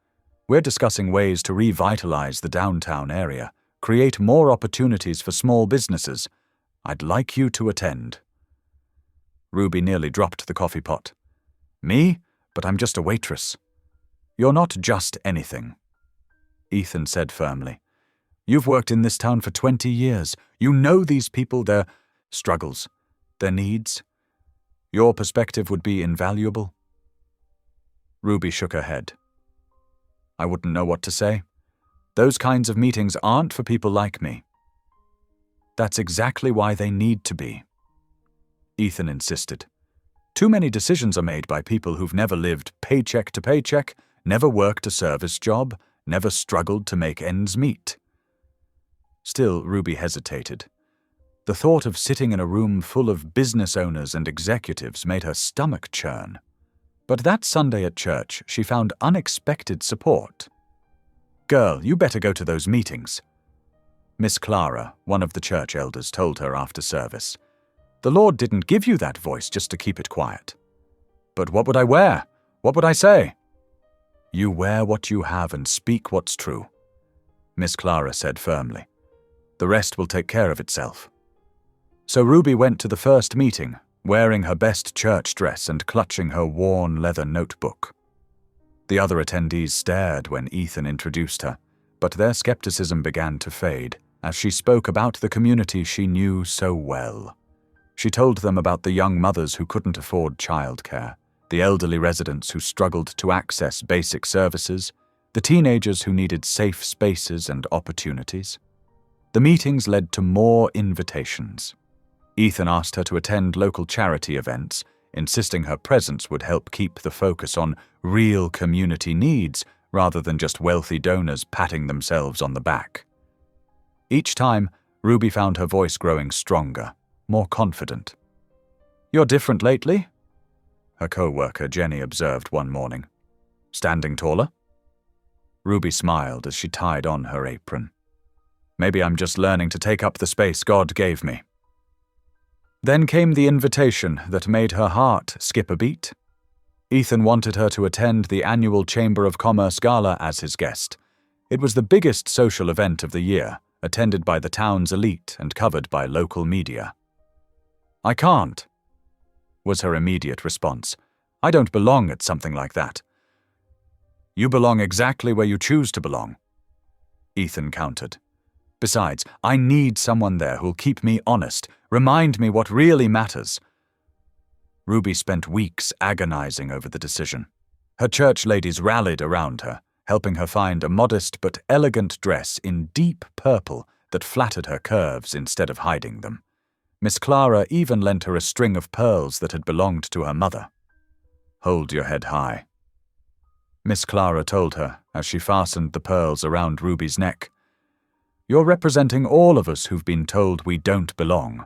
We're discussing ways to revitalize the downtown area, create more opportunities for small businesses. I'd like you to attend." Ruby nearly dropped the coffee pot. "Me? But I'm just a waitress." "You're not just anything," Ethan said firmly. "You've worked in this town for 20 years. You know these people, their struggles, their needs. Your perspective would be invaluable." Ruby shook her head. "I wouldn't know what to say. Those kinds of meetings aren't for people like me." "That's exactly why they need to be," Ethan insisted. "Too many decisions are made by people who've never lived paycheck to paycheck, never worked a service job, never struggled to make ends meet." Still, Ruby hesitated. The thought of sitting in a room full of business owners and executives made her stomach churn. But that Sunday at church, she found unexpected support. "Girl, you better go to those meetings," Miss Clara, one of the church elders, told her after service. "The Lord didn't give you that voice just to keep it quiet." "But what would I wear? What would I say?" "You wear what you have and speak what's true," Miss Clara said firmly. "The rest will take care of itself." So Ruby went to the first meeting, wearing her best church dress and clutching her worn leather notebook. The other attendees stared when Ethan introduced her, but their skepticism began to fade as she spoke about the community she knew so well. She told them about the young mothers who couldn't afford childcare, the elderly residents who struggled to access basic services, the teenagers who needed safe spaces and opportunities. The meetings led to more invitations. Ethan asked her to attend local charity events, insisting her presence would help keep the focus on real community needs rather than just wealthy donors patting themselves on the back. Each time, Ruby found her voice growing stronger, more confident. "You're different lately," her co-worker Jenny observed one morning. "Standing taller?" Ruby smiled as she tied on her apron. "Maybe I'm just learning to take up the space God gave me." Then came the invitation that made her heart skip a beat. Ethan wanted her to attend the annual Chamber of Commerce Gala as his guest. It was the biggest social event of the year, attended by the town's elite and covered by local media. "I can't," was her immediate response. "I don't belong at something like that." "You belong exactly where you choose to belong," Ethan countered. "Besides, I need someone there who'll keep me honest, remind me what really matters." Ruby spent weeks agonizing over the decision. Her church ladies rallied around her, helping her find a modest but elegant dress in deep purple that flattered her curves instead of hiding them. Miss Clara even lent her a string of pearls that had belonged to her mother. "Hold your head high," Miss Clara told her as she fastened the pearls around Ruby's neck. "You're representing all of us who've been told we don't belong."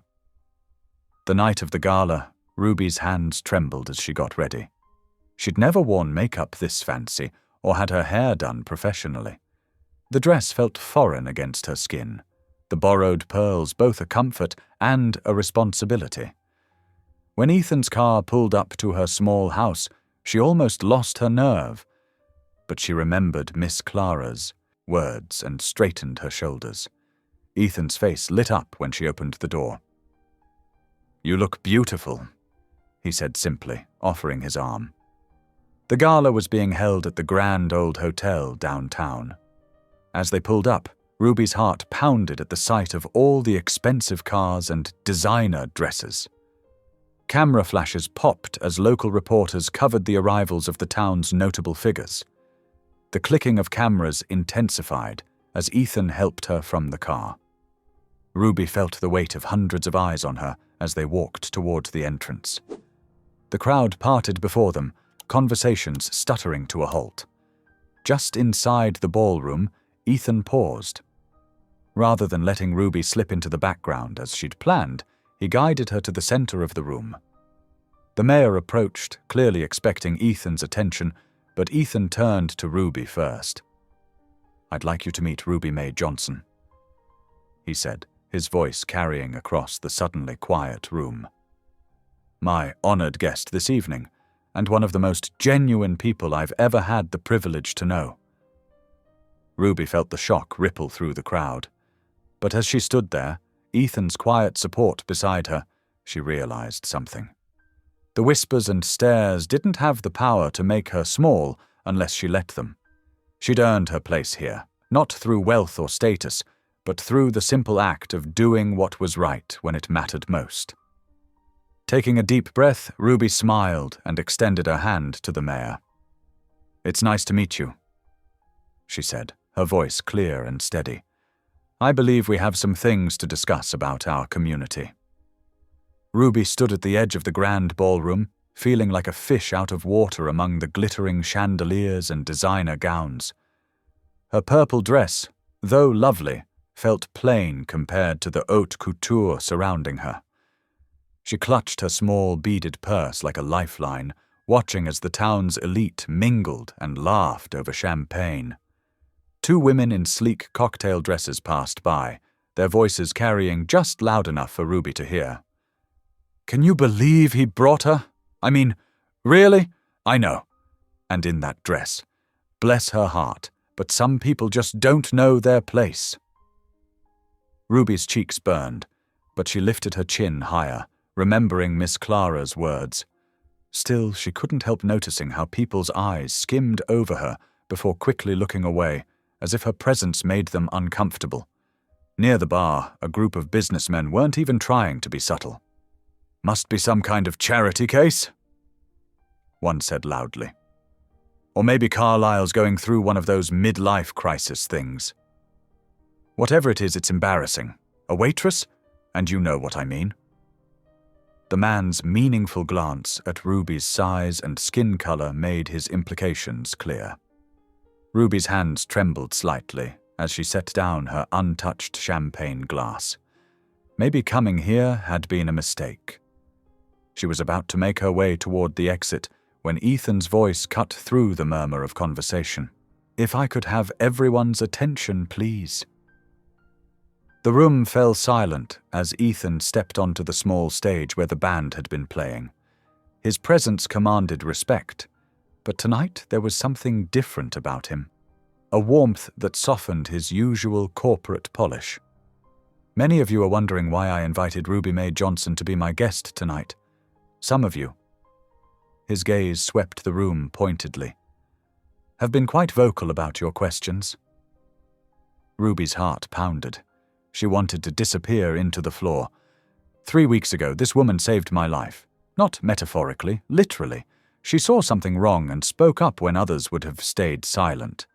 The night of the gala, Ruby's hands trembled as she got ready. She'd never worn makeup this fancy or had her hair done professionally. The dress felt foreign against her skin, the borrowed pearls both a comfort and a responsibility. When Ethan's car pulled up to her small house, she almost lost her nerve. But she remembered Miss Clara's words and straightened her shoulders. Ethan's face lit up when she opened the door. "You look beautiful," he said simply, offering his arm. The gala was being held at the Grand Old Hotel downtown. As they pulled up, Ruby's heart pounded at the sight of all the expensive cars and designer dresses. Camera flashes popped as local reporters covered the arrivals of the town's notable figures. The clicking of cameras intensified as Ethan helped her from the car. Ruby felt the weight of hundreds of eyes on her as they walked toward the entrance. The crowd parted before them, conversations stuttering to a halt. Just inside the ballroom, Ethan paused. Rather than letting Ruby slip into the background as she'd planned, he guided her to the center of the room. The mayor approached, clearly expecting Ethan's attention, but Ethan turned to Ruby first. "I'd like you to meet Ruby Mae Johnson," he said, his voice carrying across the suddenly quiet room. "My honored guest this evening, and one of the most genuine people I've ever had the privilege to know." Ruby felt the shock ripple through the crowd. But as she stood there, Ethan's quiet support beside her, she realized something. The whispers and stares didn't have the power to make her small unless she let them. She'd earned her place here, not through wealth or status, but through the simple act of doing what was right when it mattered most. Taking a deep breath, Ruby smiled and extended her hand to the mayor. "It's nice to meet you," she said, her voice clear and steady. "I believe we have some things to discuss about our community." Ruby stood at the edge of the grand ballroom, feeling like a fish out of water among the glittering chandeliers and designer gowns. Her purple dress, though lovely, felt plain compared to the haute couture surrounding her. She clutched her small beaded purse like a lifeline, watching as the town's elite mingled and laughed over champagne. Two women in sleek cocktail dresses passed by, their voices carrying just loud enough for Ruby to hear. "Can you believe he brought her? I mean, really? I know. And in that dress. Bless her heart, but some people just don't know their place." Ruby's cheeks burned, but she lifted her chin higher, remembering Miss Clara's words. Still, she couldn't help noticing how people's eyes skimmed over her before quickly looking away, as if her presence made them uncomfortable. Near the bar, a group of businessmen weren't even trying to be subtle. "Must be some kind of charity case," one said loudly. "Or maybe Carlisle's going through one of those midlife crisis things. Whatever it is, it's embarrassing. A waitress? And you know what I mean." The man's meaningful glance at Ruby's size and skin color made his implications clear. Ruby's hands trembled slightly as she set down her untouched champagne glass. Maybe coming here had been a mistake. She was about to make her way toward the exit when Ethan's voice cut through the murmur of conversation. "If I could have everyone's attention, please." The room fell silent as Ethan stepped onto the small stage where the band had been playing. His presence commanded respect, but tonight there was something different about him, a warmth that softened his usual corporate polish. "Many of you are wondering why I invited Ruby Mae Johnson to be my guest tonight. Some of you," his gaze swept the room pointedly, "have been quite vocal about your questions." Ruby's heart pounded. She wanted to disappear into the floor. 3 weeks ago, this woman saved my life. Not metaphorically, literally. She saw something wrong and spoke up when others would have stayed silent.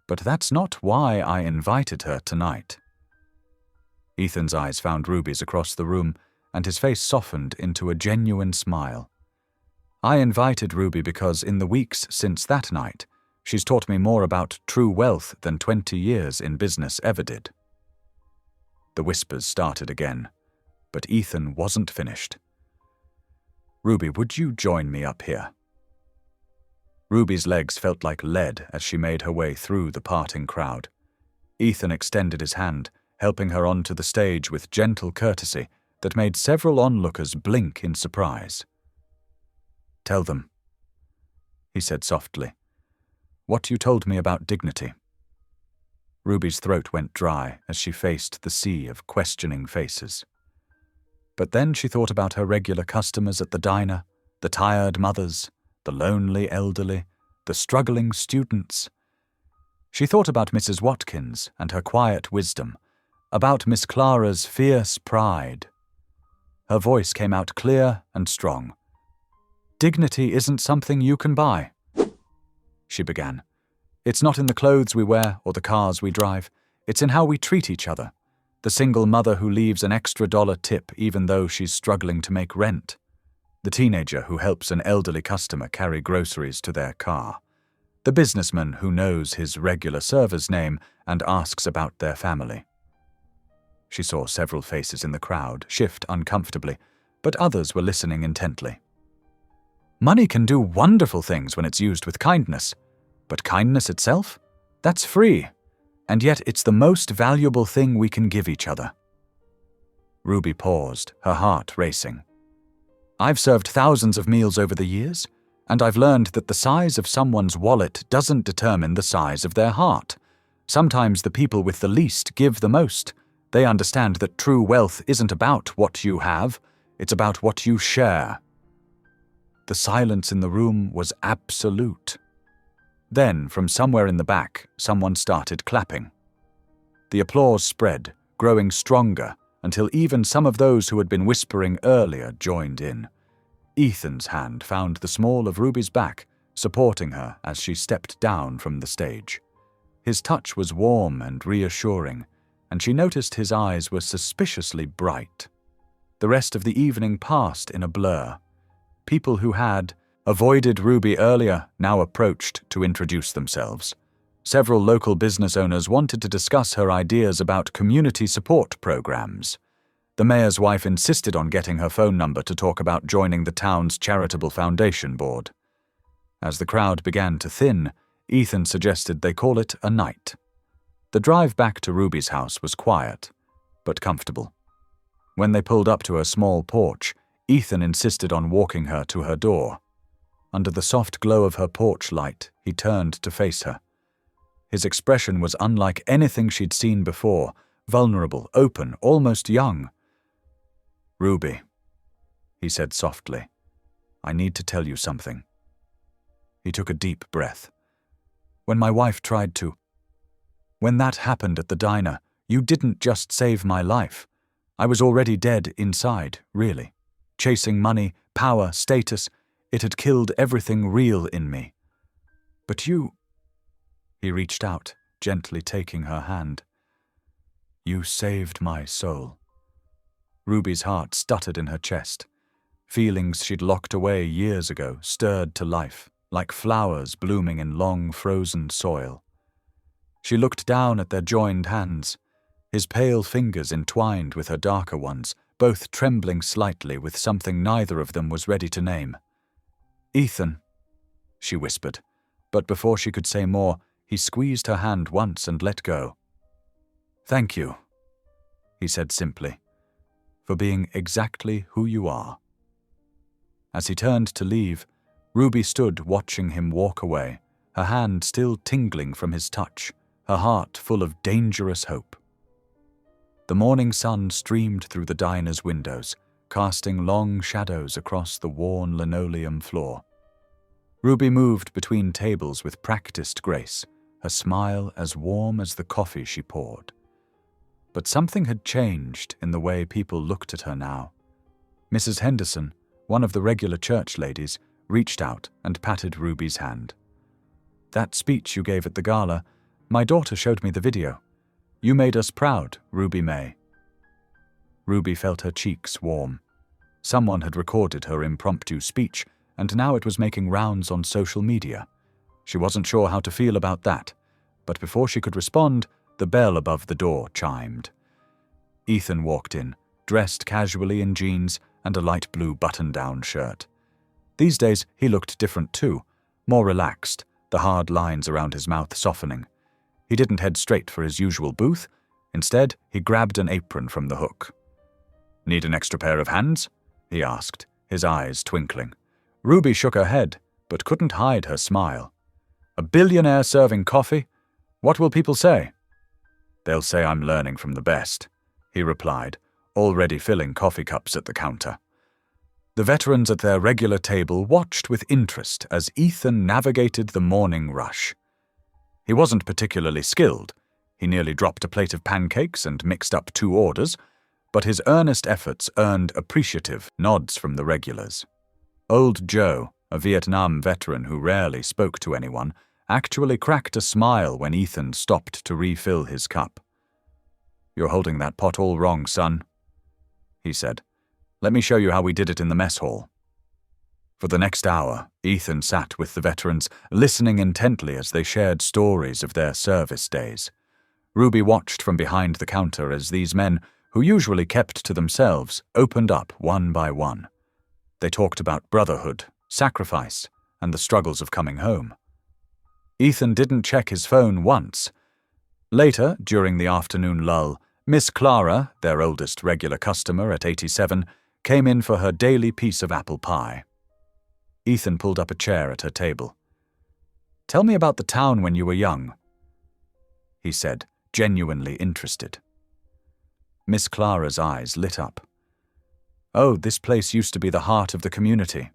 But that's not why I invited her tonight. Ethan's eyes found Ruby's across the room, and his face softened into a genuine smile. "I invited Ruby because in the weeks since that night, she's taught me more about true wealth than 20 years in business ever did." The whispers started again, but Ethan wasn't finished. "Ruby, would you join me up here?" Ruby's legs felt like lead as she made her way through the parting crowd. Ethan extended his hand, helping her onto the stage with gentle courtesy that made several onlookers blink in surprise. "Tell them," he said softly, "what you told me about dignity." Ruby's throat went dry as she faced the sea of questioning faces. But then she thought about her regular customers at the diner, the tired mothers, the lonely elderly, the struggling students. She thought about Mrs. Watkins and her quiet wisdom, about Miss Clara's fierce pride. Her voice came out clear and strong. "Dignity isn't something you can buy," she began. It's not in the clothes we wear or the cars we drive. It's in how we treat each other. The single mother who leaves an extra dollar tip even though she's struggling to make rent. The teenager who helps an elderly customer carry groceries to their car. The businessman who knows his regular server's name and asks about their family. She saw several faces in the crowd shift uncomfortably, but others were listening intently. Money can do wonderful things when it's used with kindness, but kindness itself? That's free, and yet it's the most valuable thing we can give each other. Ruby paused, her heart racing. I've served thousands of meals over the years, and I've learned that the size of someone's wallet doesn't determine the size of their heart. Sometimes the people with the least give the most. They understand that true wealth isn't about what you have, it's about what you share. The silence in the room was absolute. Then, from somewhere in the back, someone started clapping. The applause spread, growing stronger, until even some of those who had been whispering earlier joined in. Ethan's hand found the small of Ruby's back, supporting her as she stepped down from the stage. His touch was warm and reassuring, and she noticed his eyes were suspiciously bright. The rest of the evening passed in a blur. People who had avoided Ruby earlier now approached to introduce themselves. Several local business owners wanted to discuss her ideas about community support programs. The mayor's wife insisted on getting her phone number to talk about joining the town's charitable foundation board. As the crowd began to thin, Ethan suggested they call it a night. The drive back to Ruby's house was quiet, but comfortable. When they pulled up to her small porch, Ethan insisted on walking her to her door. Under the soft glow of her porch light, he turned to face her. His expression was unlike anything she'd seen before, vulnerable, open, almost young. "Ruby," he said softly, "I need to tell you something." He took a deep breath. When that happened at the diner, you didn't just save my life. I was already dead inside, really. Chasing money, power, status, it had killed everything real in me. But you... He reached out, gently taking her hand. "You saved my soul." Ruby's heart stuttered in her chest. Feelings she'd locked away years ago stirred to life, like flowers blooming in long frozen soil. She looked down at their joined hands, his pale fingers entwined with her darker ones, both trembling slightly with something neither of them was ready to name. "Ethan," she whispered, but before she could say more, he squeezed her hand once and let go. "Thank you," he said simply, "for being exactly who you are." As he turned to leave, Ruby stood watching him walk away, her hand still tingling from his touch, her heart full of dangerous hope. The morning sun streamed through the diner's windows, casting long shadows across the worn linoleum floor. Ruby moved between tables with practiced grace, her smile as warm as the coffee she poured. But something had changed in the way people looked at her now. Mrs. Henderson, one of the regular church ladies, reached out and patted Ruby's hand. "That speech you gave at the gala, my daughter showed me the video. You made us proud, Ruby May." Ruby felt her cheeks warm. Someone had recorded her impromptu speech, and now it was making rounds on social media. She wasn't sure how to feel about that, but before she could respond, the bell above the door chimed. Ethan walked in, dressed casually in jeans and a light blue button-down shirt. These days he looked different too, more relaxed, the hard lines around his mouth softening. He didn't head straight for his usual booth. Instead, he grabbed an apron from the hook. "Need an extra pair of hands?" he asked, his eyes twinkling. Ruby shook her head, but couldn't hide her smile. "A billionaire serving coffee? What will people say?" "They'll say I'm learning from the best," he replied, already filling coffee cups at the counter. The veterans at their regular table watched with interest as Ethan navigated the morning rush. He wasn't particularly skilled. He nearly dropped a plate of pancakes and mixed up 2 orders, but his earnest efforts earned appreciative nods from the regulars. Old Joe, a Vietnam veteran who rarely spoke to anyone, actually cracked a smile when Ethan stopped to refill his cup. "You're holding that pot all wrong, son," he said. "Let me show you how we did it in the mess hall." For the next hour, Ethan sat with the veterans, listening intently as they shared stories of their service days. Ruby watched from behind the counter as these men, who usually kept to themselves, opened up one by one. They talked about brotherhood, sacrifice, and the struggles of coming home. Ethan didn't check his phone once. Later, during the afternoon lull, Miss Clara, their oldest regular customer at 87, came in for her daily piece of apple pie. Ethan pulled up a chair at her table. "Tell me about the town when you were young," he said, genuinely interested. Miss Clara's eyes lit up. "Oh, this place used to be the heart of the community.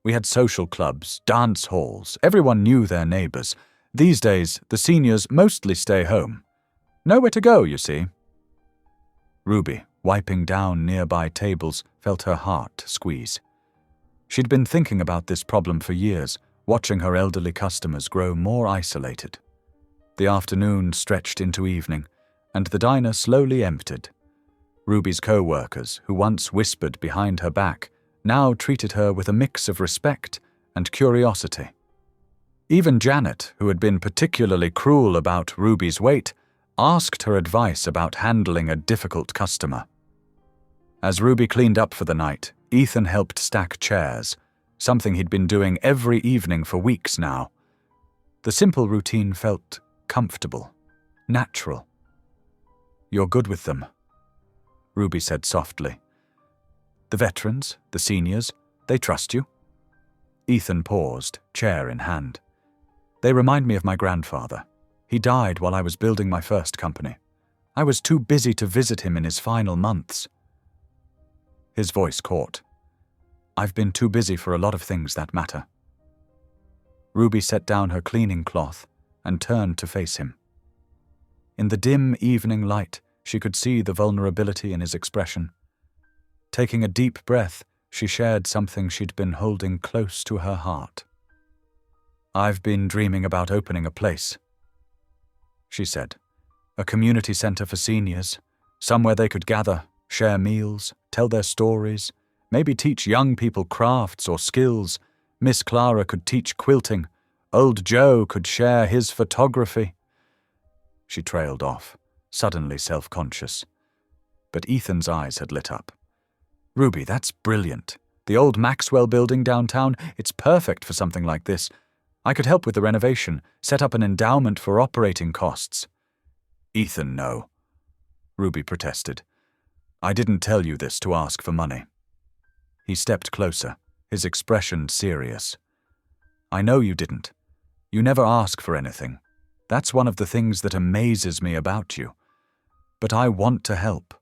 We had social clubs, dance halls, everyone knew their neighbors. These days, the seniors mostly stay home. Nowhere to go, you see." Ruby, wiping down nearby tables, felt her heart squeeze. She'd been thinking about this problem for years, watching her elderly customers grow more isolated. The afternoon stretched into evening, and the diner slowly emptied. Ruby's co-workers, who once whispered behind her back, now treated her with a mix of respect and curiosity. Even Janet, who had been particularly cruel about Ruby's weight, asked her advice about handling a difficult customer. As Ruby cleaned up for the night, Ethan helped stack chairs, something he'd been doing every evening for weeks now. The simple routine felt comfortable, natural. "You're good with them," Ruby said softly. "The veterans, the seniors, they trust you?" Ethan paused, chair in hand. "They remind me of my grandfather. He died while I was building my first company. I was too busy to visit him in his final months." His voice caught. "I've been too busy for a lot of things that matter." Ruby set down her cleaning cloth and turned to face him. In the dim evening light, she could see the vulnerability in his expression. Taking a deep breath, she shared something she'd been holding close to her heart. "I've been dreaming about opening a place," she said. "A community center for seniors, somewhere they could gather, share meals, tell their stories, maybe teach young people crafts or skills. Miss Clara could teach quilting. Old Joe could share his photography." She trailed off, suddenly self-conscious. But Ethan's eyes had lit up. "Ruby, that's brilliant. The old Maxwell building downtown, it's perfect for something like this. I could help with the renovation, set up an endowment for operating costs." "Ethan, no," Ruby protested. "I didn't tell you this to ask for money." He stepped closer, his expression serious. "I know you didn't. You never ask for anything. That's one of the things that amazes me about you. But I want to help.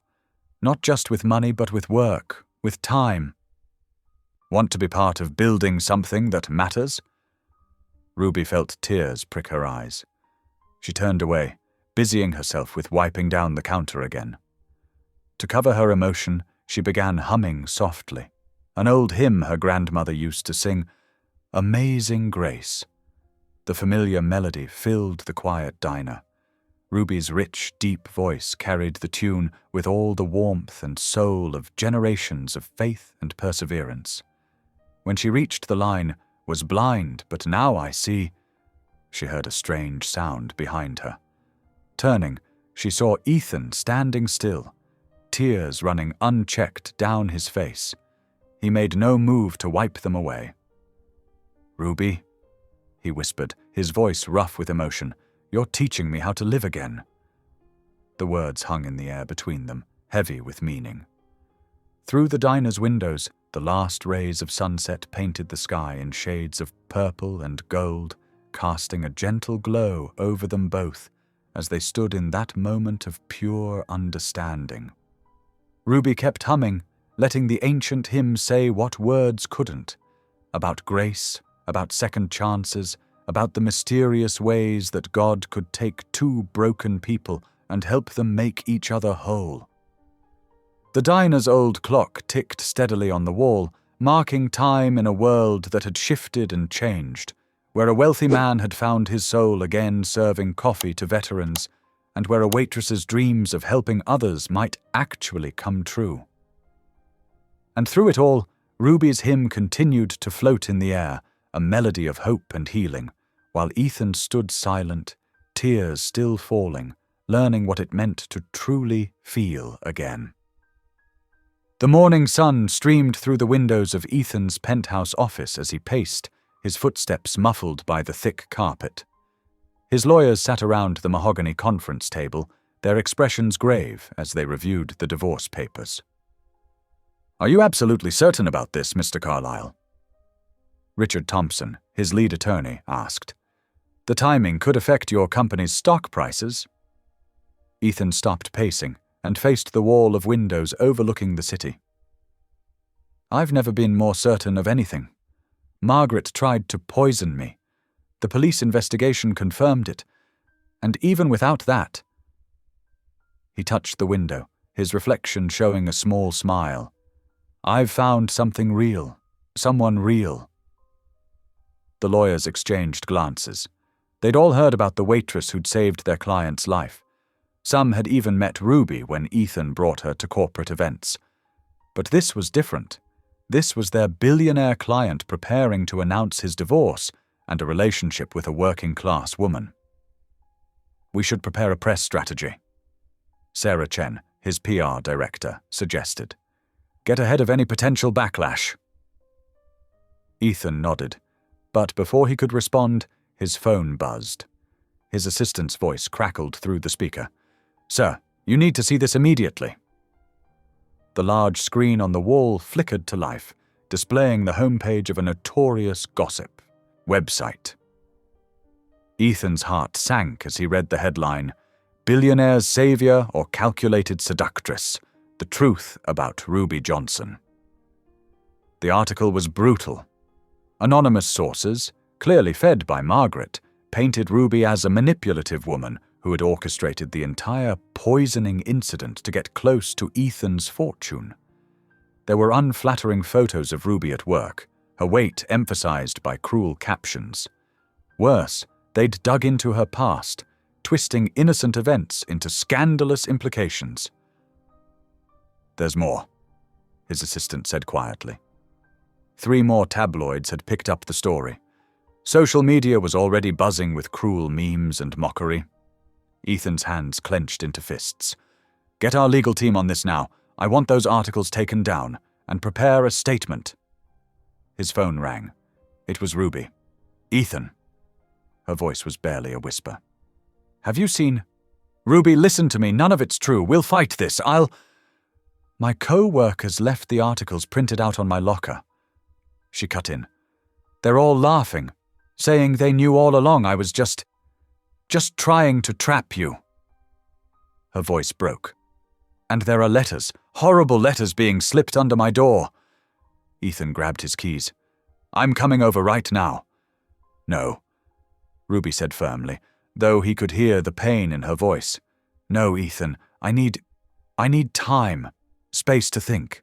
Not just with money, but with work, with time." "Want to be part of building something that matters?" Ruby felt tears prick her eyes. She turned away, busying herself with wiping down the counter again. To cover her emotion, she began humming softly, an old hymn her grandmother used to sing, "Amazing Grace." The familiar melody filled the quiet diner. Ruby's rich, deep voice carried the tune with all the warmth and soul of generations of faith and perseverance. When she reached the line, "Was blind, but now I see," she heard a strange sound behind her. Turning, she saw Ethan standing still, tears running unchecked down his face. He made no move to wipe them away. "Ruby," he whispered, his voice rough with emotion, "you're teaching me how to live again." The words hung in the air between them, heavy with meaning. Through the diner's windows, the last rays of sunset painted the sky in shades of purple and gold, casting a gentle glow over them both as they stood in that moment of pure understanding. Ruby kept humming, letting the ancient hymn say what words couldn't, about grace, about second chances, about the mysterious ways that God could take two broken people and help them make each other whole. The diner's old clock ticked steadily on the wall, marking time in a world that had shifted and changed, where a wealthy man had found his soul again serving coffee to veterans, and where a waitress's dreams of helping others might actually come true. And through it all, Ruby's hymn continued to float in the air, a melody of hope and healing, while Ethan stood silent, tears still falling, learning what it meant to truly feel again. The morning sun streamed through the windows of Ethan's penthouse office as he paced, his footsteps muffled by the thick carpet. His lawyers sat around the mahogany conference table, their expressions grave as they reviewed the divorce papers. "Are you absolutely certain about this, Mr. Carlyle?" Richard Thompson, his lead attorney, asked. "The timing could affect your company's stock prices." Ethan stopped pacing and faced the wall of windows overlooking the city. "I've never been more certain of anything. Margaret tried to poison me. The police investigation confirmed it. And even without that—" He touched the window, his reflection showing a small smile. "I've found something real. Someone real." The lawyers exchanged glances. They'd all heard about the waitress who'd saved their client's life. Some had even met Ruby when Ethan brought her to corporate events. But this was different. This was their billionaire client preparing to announce his divorce and a relationship with a working-class woman. "We should prepare a press strategy," Sarah Chen, his PR director, suggested. "Get ahead of any potential backlash." Ethan nodded, but before he could respond, his phone buzzed. His assistant's voice crackled through the speaker. "Sir, you need to see this immediately." The large screen on the wall flickered to life, displaying the homepage of a notorious gossip website. Ethan's heart sank as he read the headline, "Billionaire's Savior or Calculated Seductress: The Truth About Ruby Johnson." The article was brutal. Anonymous sources, clearly fed by Margaret, painted Ruby as a manipulative woman who had orchestrated the entire poisoning incident to get close to Ethan's fortune. There were unflattering photos of Ruby at work, her weight emphasized by cruel captions. Worse, they'd dug into her past, twisting innocent events into scandalous implications. "There's more," his assistant said quietly. 3 more tabloids had picked up the story. Social media was already buzzing with cruel memes and mockery. Ethan's hands clenched into fists. "Get our legal team on this now. I want those articles taken down, and prepare a statement." His phone rang. It was Ruby. "Ethan." Her voice was barely a whisper. "Have you seen—" "Ruby, listen to me. None of it's true. We'll fight this. My co-workers left the articles printed out on my locker." She cut in. "They're all laughing, saying they knew all along I was just trying to trap you." Her voice broke. "And there are letters, horrible letters being slipped under my door." Ethan grabbed his keys. "I'm coming over right now." "No," Ruby said firmly, though he could hear the pain in her voice. "No, Ethan, I need time, space to think."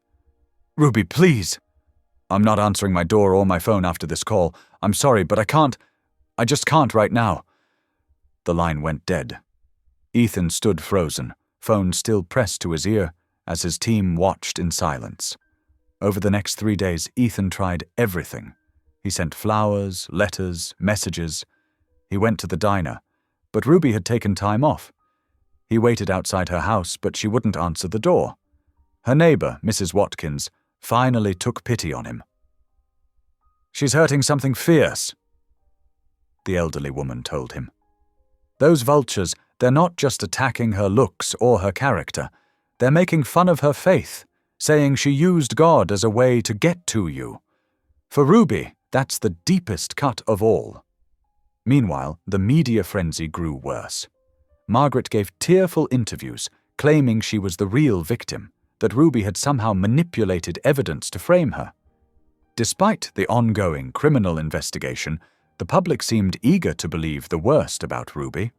"Ruby, please." "I'm not answering my door or my phone after this call. I'm sorry, but I just can't right now." The line went dead. Ethan stood frozen, phone still pressed to his ear, as his team watched in silence. Over the next 3 days, Ethan tried everything. He sent flowers, letters, messages. He went to the diner, but Ruby had taken time off. He waited outside her house, but she wouldn't answer the door. Her neighbor, Mrs. Watkins, finally took pity on him. "She's hurting something fierce," the elderly woman told him. "Those vultures, they're not just attacking her looks or her character. They're making fun of her faith, saying she used God as a way to get to you. For Ruby, that's the deepest cut of all." Meanwhile, the media frenzy grew worse. Margaret gave tearful interviews, claiming she was the real victim, that Ruby had somehow manipulated evidence to frame her. Despite the ongoing criminal investigation, the public seemed eager to believe the worst about Ruby.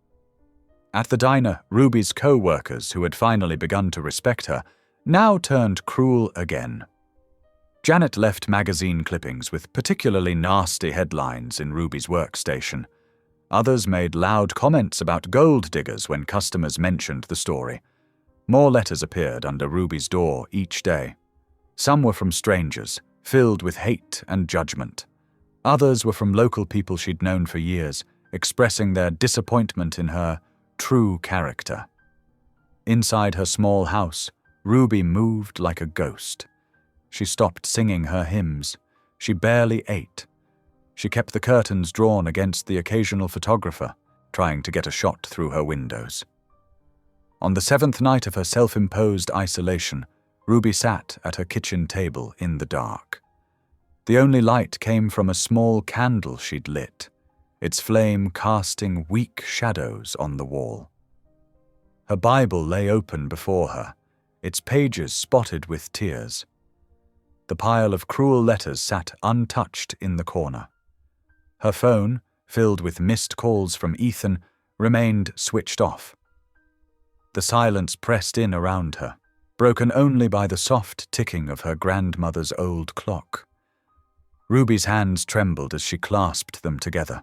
At the diner, Ruby's co-workers, who had finally begun to respect her, now turned cruel again. Janet left magazine clippings with particularly nasty headlines in Ruby's workstation. Others made loud comments about gold diggers when customers mentioned the story. More letters appeared under Ruby's door each day. Some were from strangers, filled with hate and judgment. Others were from local people she'd known for years, expressing their disappointment in her true character. Inside her small house, Ruby moved like a ghost. She stopped singing her hymns. She barely ate. She kept the curtains drawn against the occasional photographer, trying to get a shot through her windows. On the 7th night of her self-imposed isolation, Ruby sat at her kitchen table in the dark. The only light came from a small candle she'd lit, its flame casting weak shadows on the wall. Her Bible lay open before her, its pages spotted with tears. The pile of cruel letters sat untouched in the corner. Her phone, filled with missed calls from Ethan, remained switched off. The silence pressed in around her, broken only by the soft ticking of her grandmother's old clock. Ruby's hands trembled as she clasped them together.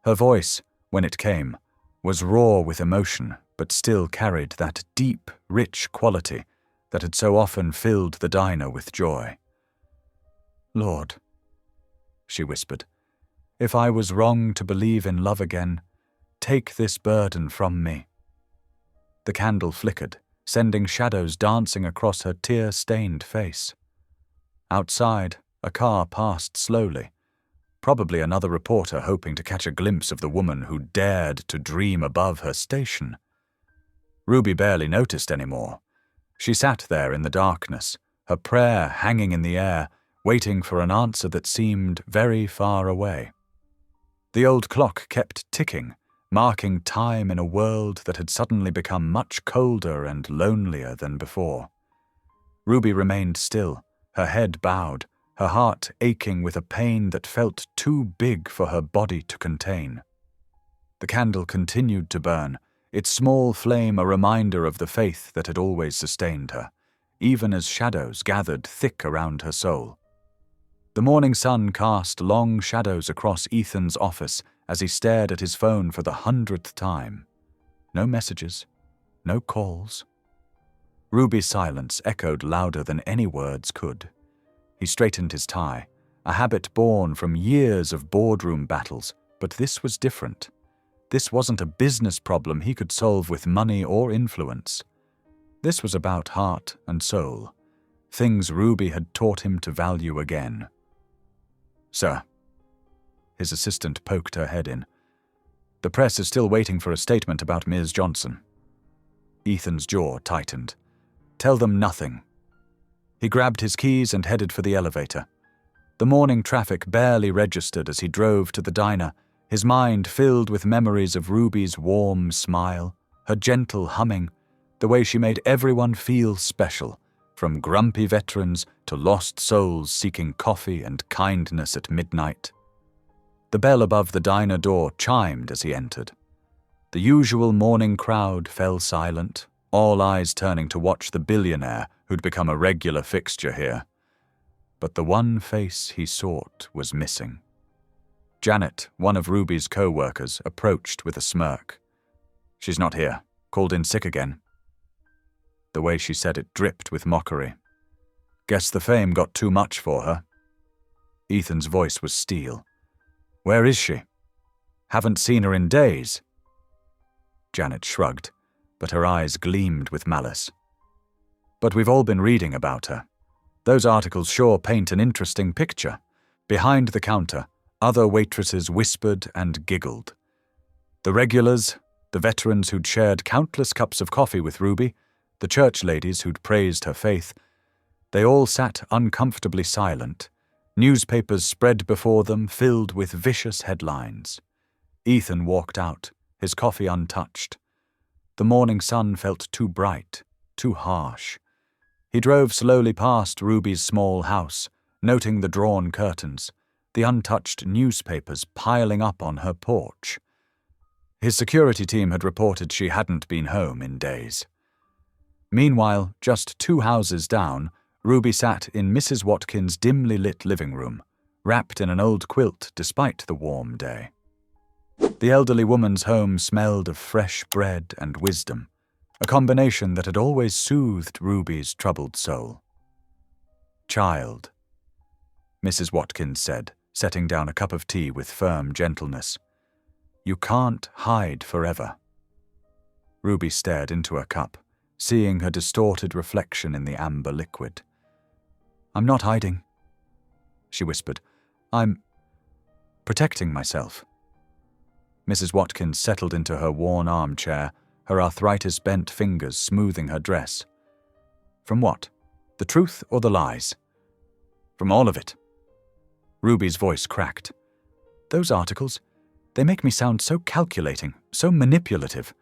Her voice, when it came, was raw with emotion, but still carried that deep, rich quality that had so often filled the diner with joy. "Lord," she whispered, "if I was wrong to believe in love again, take this burden from me." The candle flickered, sending shadows dancing across her tear-stained face. Outside, a car passed slowly, probably another reporter hoping to catch a glimpse of the woman who dared to dream above her station. Ruby barely noticed anymore. She sat there in the darkness, her prayer hanging in the air, waiting for an answer that seemed very far away. The old clock kept ticking, marking time in a world that had suddenly become much colder and lonelier than before. Ruby remained still, her head bowed, her heart aching with a pain that felt too big for her body to contain. The candle continued to burn, its small flame a reminder of the faith that had always sustained her, even as shadows gathered thick around her soul. The morning sun cast long shadows across Ethan's office as he stared at his phone for the 100th time. No messages, no calls. Ruby's silence echoed louder than any words could. He straightened his tie, a habit born from years of boardroom battles, but this was different. This wasn't a business problem he could solve with money or influence. This was about heart and soul, things Ruby had taught him to value again. "Sir." His assistant poked her head in. "The press is still waiting for a statement about Ms. Johnson." Ethan's jaw tightened. "Tell them nothing." He grabbed his keys and headed for the elevator. The morning traffic barely registered as he drove to the diner, his mind filled with memories of Ruby's warm smile, her gentle humming, the way she made everyone feel special, from grumpy veterans to lost souls seeking coffee and kindness at midnight. The bell above the diner door chimed as he entered. The usual morning crowd fell silent, all eyes turning to watch the billionaire who'd become a regular fixture here. But the one face he sought was missing. Janet, one of Ruby's co-workers, approached with a smirk. "She's not here. Called in sick again." The way she said it dripped with mockery. "Guess the fame got too much for her." Ethan's voice was steel. "Where is she? Haven't seen her in days." Janet shrugged, but her eyes gleamed with malice. "But we've all been reading about her. Those articles sure paint an interesting picture." Behind the counter, other waitresses whispered and giggled. The regulars, the veterans who'd shared countless cups of coffee with Ruby, the church ladies who'd praised her faith, they all sat uncomfortably silent, newspapers spread before them filled with vicious headlines. Ethan walked out, his coffee untouched. The morning sun felt too bright, too harsh. He drove slowly past Ruby's small house, noting the drawn curtains, the untouched newspapers piling up on her porch. His security team had reported she hadn't been home in days. Meanwhile, just 2 houses down, Ruby sat in Mrs. Watkins' dimly lit living room, wrapped in an old quilt despite the warm day. The elderly woman's home smelled of fresh bread and wisdom, a combination that had always soothed Ruby's troubled soul. "Child," Mrs. Watkins said, setting down a cup of tea with firm gentleness, "you can't hide forever." Ruby stared into her cup, seeing her distorted reflection in the amber liquid. "I'm not hiding," she whispered. "I'm protecting myself." Mrs. Watkins settled into her worn armchair, her arthritis-bent fingers smoothing her dress. "From what? The truth or the lies?" "From all of it." Ruby's voice cracked. "Those articles, they make me sound so calculating, so manipulative.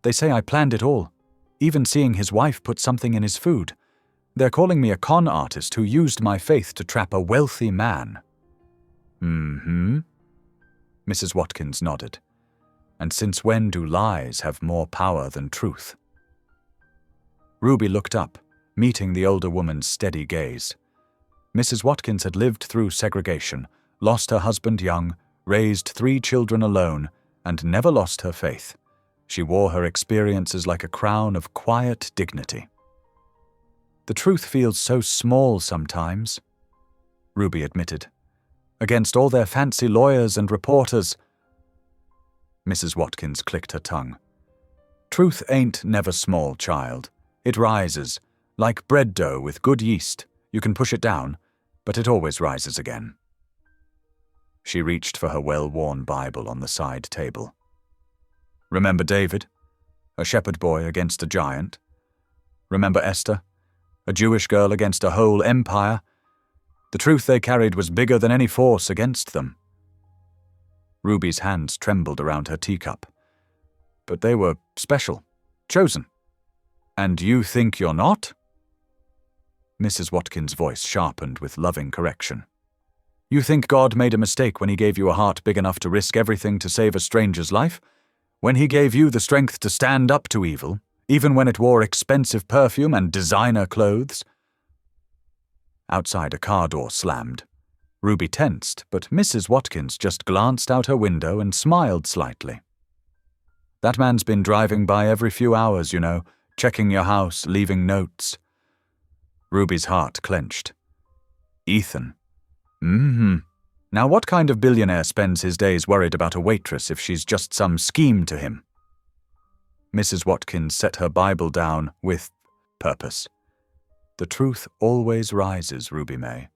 They say I planned it all, even seeing his wife put something in his food. They're calling me a con artist who used my faith to trap a wealthy man." "Mm-hmm." Mrs. Watkins nodded. "And since when do lies have more power than truth?" Ruby looked up, meeting the older woman's steady gaze. Mrs. Watkins had lived through segregation, lost her husband young, raised 3 children alone, and never lost her faith. She wore her experiences like a crown of quiet dignity. "The truth feels so small sometimes," Ruby admitted. "Against all their fancy lawyers and reporters." Mrs. Watkins clicked her tongue. "Truth ain't never small, child. It rises, like bread dough with good yeast. You can push it down, but it always rises again." She reached for her well-worn Bible on the side table. "Remember David, a shepherd boy against a giant? Remember Esther, a Jewish girl against a whole empire? The truth they carried was bigger than any force against them." Ruby's hands trembled around her teacup. "But they were special, chosen. And you think you're not?" Mrs. Watkins' voice sharpened with loving correction. "You think God made a mistake when he gave you a heart big enough to risk everything to save a stranger's life? When he gave you the strength to stand up to evil, even when it wore expensive perfume and designer clothes?" Outside, a car door slammed. Ruby tensed, but Mrs. Watkins just glanced out her window and smiled slightly. "That man's been driving by every few hours, you know, checking your house, leaving notes." Ruby's heart clenched. "Ethan. Mm-hmm. Now what kind of billionaire spends his days worried about a waitress if she's just some scheme to him?" Mrs. Watkins set her Bible down with purpose. "The truth always rises, Ruby May.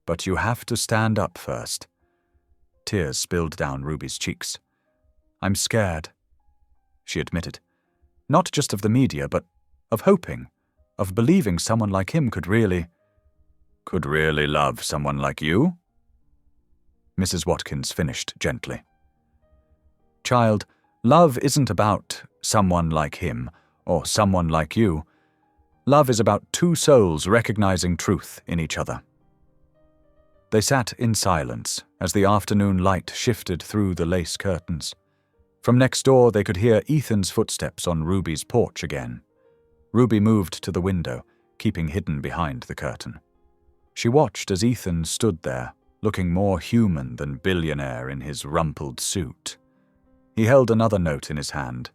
But you have to stand up first." Tears spilled down Ruby's cheeks. "I'm scared," she admitted. "Not just of the media, but of hoping, of believing someone like him could really love someone like you?" Mrs. Watkins finished gently. "Child, love isn't about someone like him or someone like you. Love is about 2 souls recognizing truth in each other." They sat in silence as the afternoon light shifted through the lace curtains. From next door they could hear Ethan's footsteps on Ruby's porch again. Ruby moved to the window, keeping hidden behind the curtain. She watched as Ethan stood there, looking more human than billionaire in his rumpled suit. He held another note in his hand,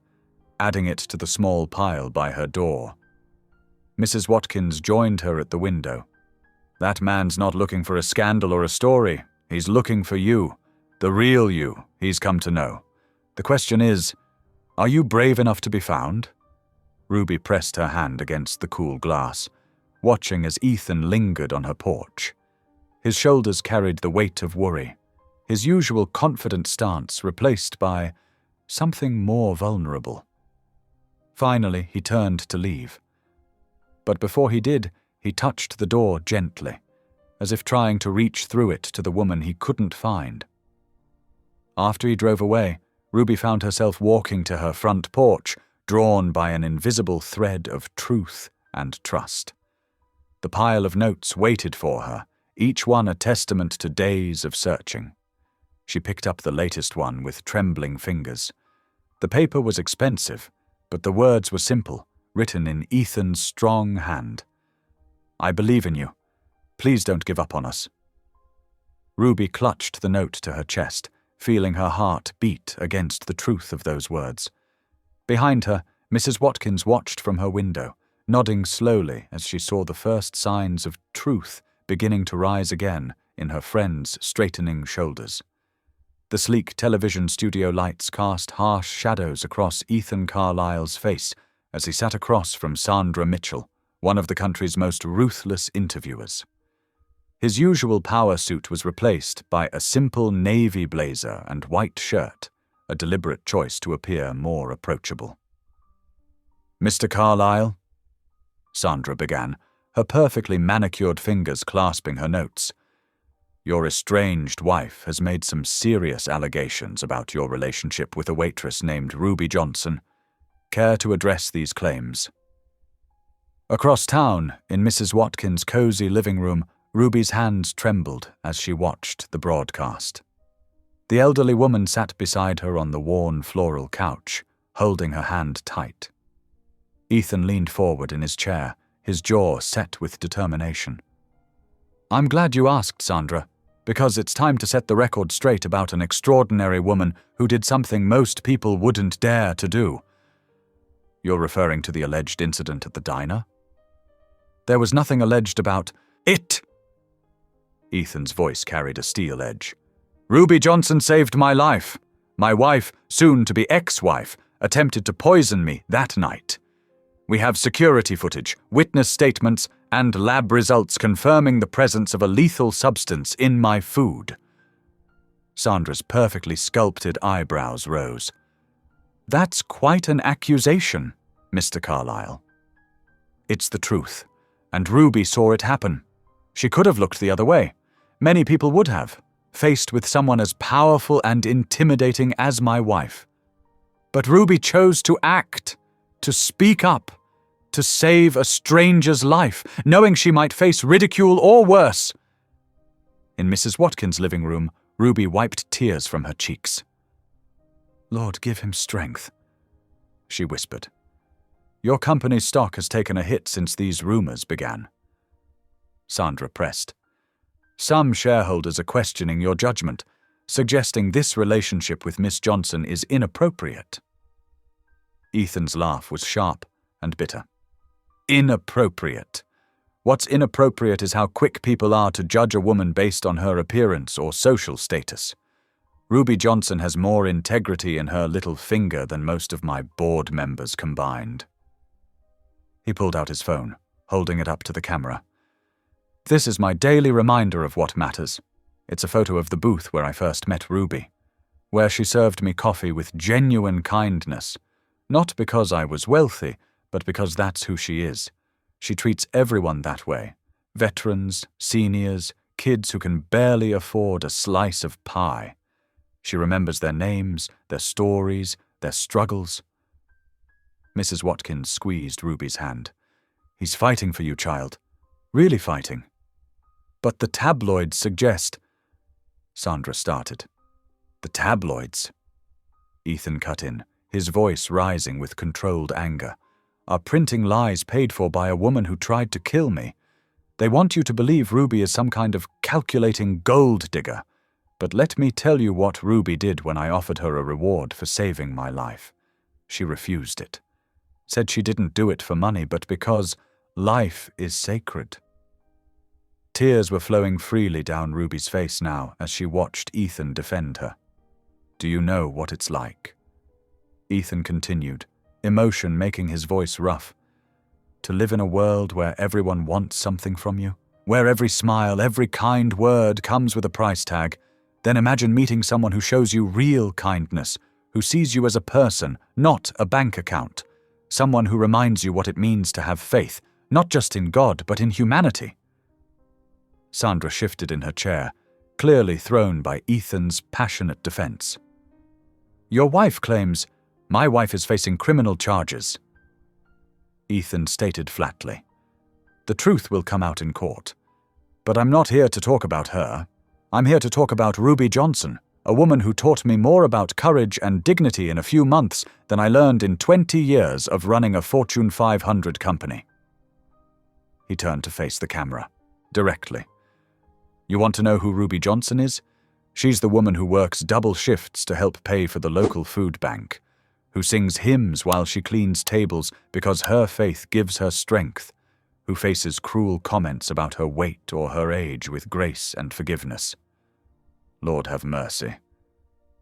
adding it to the small pile by her door. Mrs. Watkins joined her at the window. "That man's not looking for a scandal or a story. He's looking for you, the real you he's come to know. The question is, are you brave enough to be found?" Ruby pressed her hand against the cool glass, watching as Ethan lingered on her porch. His shoulders carried the weight of worry, his usual confident stance replaced by something more vulnerable. Finally, he turned to leave. But before he did, he touched the door gently, as if trying to reach through it to the woman he couldn't find. After he drove away, Ruby found herself walking to her front porch, drawn by an invisible thread of truth and trust. The pile of notes waited for her, each one a testament to days of searching. She picked up the latest one with trembling fingers. The paper was expensive, but the words were simple, written in Ethan's strong hand. I believe in you. Please don't give up on us." Ruby clutched the note to her chest, feeling her heart beat against the truth of those words. Behind her, Mrs. Watkins watched from her window, nodding slowly as she saw the first signs of truth beginning to rise again in her friend's straightening shoulders. The sleek television studio lights cast harsh shadows across Ethan Carlyle's face as he sat across from Sandra Mitchell, one of the country's most ruthless interviewers. His usual power suit was replaced by a simple navy blazer and white shirt, a deliberate choice to appear more approachable. "Mr. Carlyle," Sandra began, her perfectly manicured fingers clasping her notes, "your estranged wife has made some serious allegations about your relationship with a waitress named Ruby Johnson. Care to address these claims?" Across town, in Mrs. Watkins' cozy living room, Ruby's hands trembled as she watched the broadcast. The elderly woman sat beside her on the worn floral couch, holding her hand tight. Ethan leaned forward in his chair, his jaw set with determination. "I'm glad you asked, Sandra, because it's time to set the record straight about an extraordinary woman who did something most people wouldn't dare to do." "You're referring to the alleged incident at the diner?" "There was nothing alleged about it." Ethan's voice carried a steel edge. "Ruby Johnson saved my life. My wife, soon to be ex-wife, attempted to poison me that night. We have security footage, witness statements, and lab results confirming the presence of a lethal substance in my food." Sandra's perfectly sculpted eyebrows rose. "That's quite an accusation, Mr. Carlyle." "It's the truth, and Ruby saw it happen. She could have looked the other way. Many people would have, faced with someone as powerful and intimidating as my wife. But Ruby chose to act, to speak up, to save a stranger's life, knowing she might face ridicule or worse." In Mrs. Watkins' living room, Ruby wiped tears from her cheeks. "Lord, give him strength," she whispered. "Your company's stock has taken a hit since these rumors began." Sandra pressed. "Some shareholders are questioning your judgment, suggesting this relationship with Miss Johnson is inappropriate." Ethan's laugh was sharp and bitter. "Inappropriate. What's inappropriate is how quick people are to judge a woman based on her appearance or social status. Ruby Johnson has more integrity in her little finger than most of my board members combined." He pulled out his phone, holding it up to the camera. "This is my daily reminder of what matters. It's a photo of the booth where I first met Ruby, where she served me coffee with genuine kindness, not because I was wealthy, but because that's who she is. She treats everyone that way. Veterans, seniors, kids who can barely afford a slice of pie. She remembers their names, their stories, their struggles." Mrs. Watkins squeezed Ruby's hand. "He's fighting for you, child. Really fighting." "But the tabloids suggest—" Sandra started. "The tabloids?" Ethan cut in, his voice rising with controlled anger. "Are printing lies paid for by a woman who tried to kill me. They want you to believe Ruby is some kind of calculating gold digger. But let me tell you what Ruby did when I offered her a reward for saving my life. She refused it. Said she didn't do it for money, but because life is sacred." Tears were flowing freely down Ruby's face now as she watched Ethan defend her. "Do you know what it's like?" Ethan continued, emotion making his voice rough. "To live in a world where everyone wants something from you, where every smile, every kind word comes with a price tag. Then imagine meeting someone who shows you real kindness, who sees you as a person, not a bank account. Someone who reminds you what it means to have faith, not just in God, but in humanity." Sandra shifted in her chair, clearly thrown by Ethan's passionate defense. "Your wife claims, my wife is facing criminal charges." Ethan stated flatly, "The truth will come out in court. But I'm not here to talk about her. I'm here to talk about Ruby Johnson, a woman who taught me more about courage and dignity in a few months than I learned in 20 years of running a Fortune 500 company." He turned to face the camera, directly. You want to know who Ruby Johnson is? She's the woman who works double shifts to help pay for the local food bank, who sings hymns while she cleans tables because her faith gives her strength, who faces cruel comments about her weight or her age with grace and forgiveness. Lord have mercy,